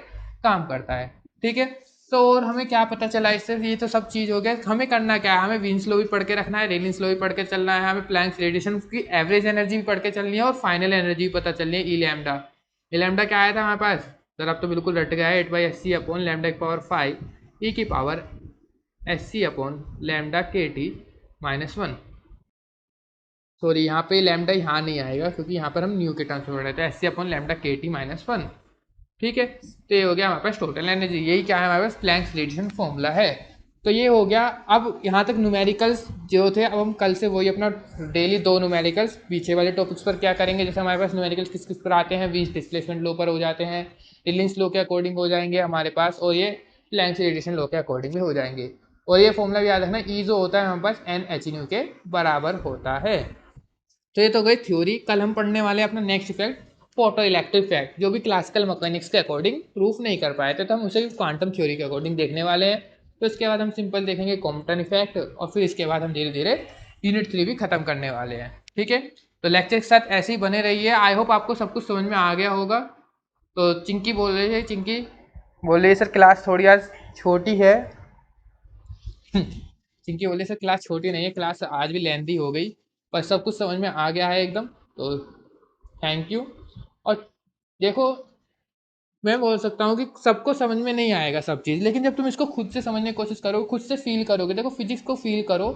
काम करता है। ठीक है, तो और हमें क्या पता चला इससे? ये तो सब चीज़ हो गया। हमें करना क्या है? हमें वीन्स लॉ भी पढ़ के रखना है, रेलिंग्स लॉ भी पढ़ के चलना है, हमें प्लैंक्स रेडिएशन की एवरेज एनर्जी भी पढ़ के चलनी है और फाइनल एनर्जी भी पता चलनी है, ई लैम्डा। ई लैम्डा क्या आया था हमारे पास? सर अब तो बिल्कुल रट गया है, 8/SC अपॉन लैम्डा की पावर 5 ई की पावर SC अपॉन लैम्डा के टी -1। सॉरी, यहाँ पे लैम्डा यहाँ नहीं आएगा क्योंकि यहाँ पर हम न्यू के टर्म्स में पढ़ रहे थे, SC अपॉन लैम्डा के टी -1। ठीक है, तो ये हो गया हमारे पास टोटल एनर्जी। यही क्या है हमारे पास? प्लैंक्स रेडिएशन फॉर्मूला है। तो ये हो गया। अब यहाँ तक न्यूमेरिकल्स जो थे, अब हम कल से वही अपना डेली 2 न्यूमेरिकल्स पीछे वाले टॉपिक्स पर क्या करेंगे। जैसे हमारे पास न्यूमेरिकल्स किस किस पर आते हैं? वीन्स डिस्प्लेसमेंट लो पर हो जाते हैं, रेलिंग्स लो के अकॉर्डिंग हो जाएंगे हमारे पास, और ये प्लैंक्स रेडिएशन लो के अकॉर्डिंग भी हो जाएंगे। और ये फॉर्मूला भी याद रखना, ई जो होता है हमारे पास एन एच न्यू के बराबर होता है। तो ये तो गई थ्योरी। कल हम पढ़ने वाले हैं अपना next effect, photo electric effect, जो भी क्लासिकल मैकेनिक्स के अकॉर्डिंग प्रूफ नहीं कर पाए थे, तो हम उसे क्वांटम थ्योरी के अकॉर्डिंग देखने वाले हैं। तो इसके बाद हम सिंपल देखेंगे कॉम्पटन इफेक्ट, और फिर इसके बाद हम धीरे धीरे यूनिट 3 भी खत्म करने वाले हैं। ठीक है, तो लेक्चर के साथ ऐसे ही बने रहिए। आई होप आपको सब कुछ समझ में आ गया होगा। तो चिंकी बोल रही है, चिंकी बोल रही है सर क्लास थोड़ी आज छोटी है। चिंकी बोले सर क्लास छोटी नहीं है, क्लास आज भी लेंथी हो गई, पर सब कुछ समझ में आ गया है एकदम, तो थैंक यू। और देखो, मैं बोल सकता हूँ कि सबको समझ में नहीं आएगा सब चीज़, लेकिन जब तुम इसको खुद से समझने की कोशिश करोगे, खुद से फील करोगे, देखो फिजिक्स को फील करो,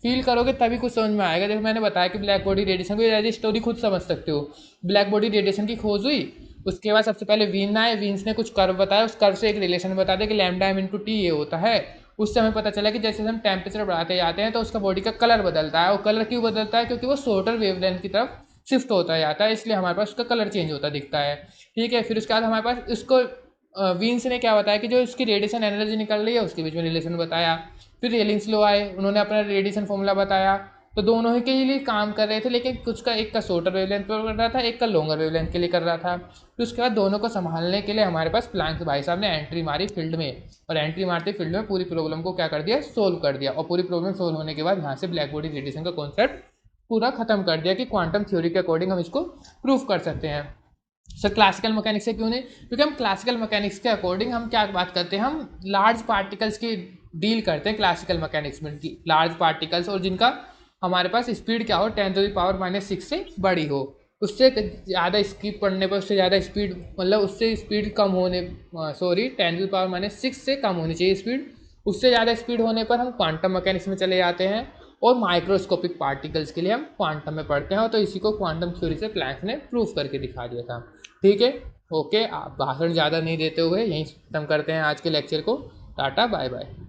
फील करोगे तभी कुछ समझ में आएगा। देखो मैंने बताया कि ब्लैक बॉडी रेडिएशन की एज स्टोरी खुद समझ सकते हो। ब्लैक बॉडी रेडिएशन की खोज हुई, उसके बाद सबसे पहले वीन आए, वीन्स ने कुछ कर्व बताया, उस कर्व से एक रिलेशन बता दिया कि लैम्डा एम इंटू टी ये होता है। उससे हमें पता चला कि जैसे हम टेम्परेचर बढ़ाते जाते हैं तो उसका बॉडी का कलर बदलता है। और कलर क्यों बदलता है? क्योंकि वो शॉर्टर वेवलेंथ की तरफ शिफ्ट होता जाता है, इसलिए हमारे पास उसका कलर चेंज होता दिखता है। ठीक है, फिर उसके बाद हमारे पास इसको वीन्स ने क्या बताया कि जो इसकी रेडिएशन एनर्जी निकल रही है उसके बीच में रिलेशन बताया। फिर रेलिंग्स लो आए, उन्होंने अपना रेडिएशन फॉर्मूला बताया। तो दोनों ही के लिए काम कर रहे थे, लेकिन कुछ का एक का शॉर्टर वेवलेंथ पर कर रहा था, एक का लॉन्गर वेवलेंथ के लिए कर रहा था। फिर उसके बाद दोनों को संभालने के लिए हमारे पास प्लैंक भाई साहब ने एंट्री मारी फील्ड में, और एंट्री मारते फील्ड में पूरी प्रॉब्लम को क्या कर दिया? सोल्व कर दिया। और पूरी प्रॉब्लम सोल्व होने के बाद यहाँ से ब्लैक बॉडी रेडिएशन का कॉन्सेप्ट पूरा खत्म कर दिया कि क्वांटम थ्योरी के अकॉर्डिंग हम इसको प्रूफ कर सकते हैं। सर क्लासिकल मैकेनिक्स से क्यों नहीं? क्योंकि हम क्लासिकल मैकेनिक्स के अकॉर्डिंग हम क्या बात करते हैं? हम लार्ज पार्टिकल्स की डील करते हैं क्लासिकल मैकेनिक्स में, लार्ज पार्टिकल्स, और जिनका हमारे पास स्पीड क्या हो, 10⁻⁻⁶ से बड़ी हो। उससे ज़्यादा स्पीड पढ़ने पर, उससे ज़्यादा स्पीड मतलब उससे स्पीड कम होने, सॉरी 10⁻⁶ से कम होनी चाहिए स्पीड। उससे ज़्यादा स्पीड होने पर हम क्वांटम मैकेनिक्स में चले जाते हैं। और माइक्रोस्कोपिक पार्टिकल्स के लिए हम क्वांटम में पढ़ते हैं, तो इसी को क्वांटम थ्योरी से प्लैंक ने प्रूव करके दिखा दिया था। ठीक है, ओके, आप भाषण ज़्यादा नहीं देते हुए यहीं खत्म करते हैं आज के लेक्चर को। Ta-ta bye bye.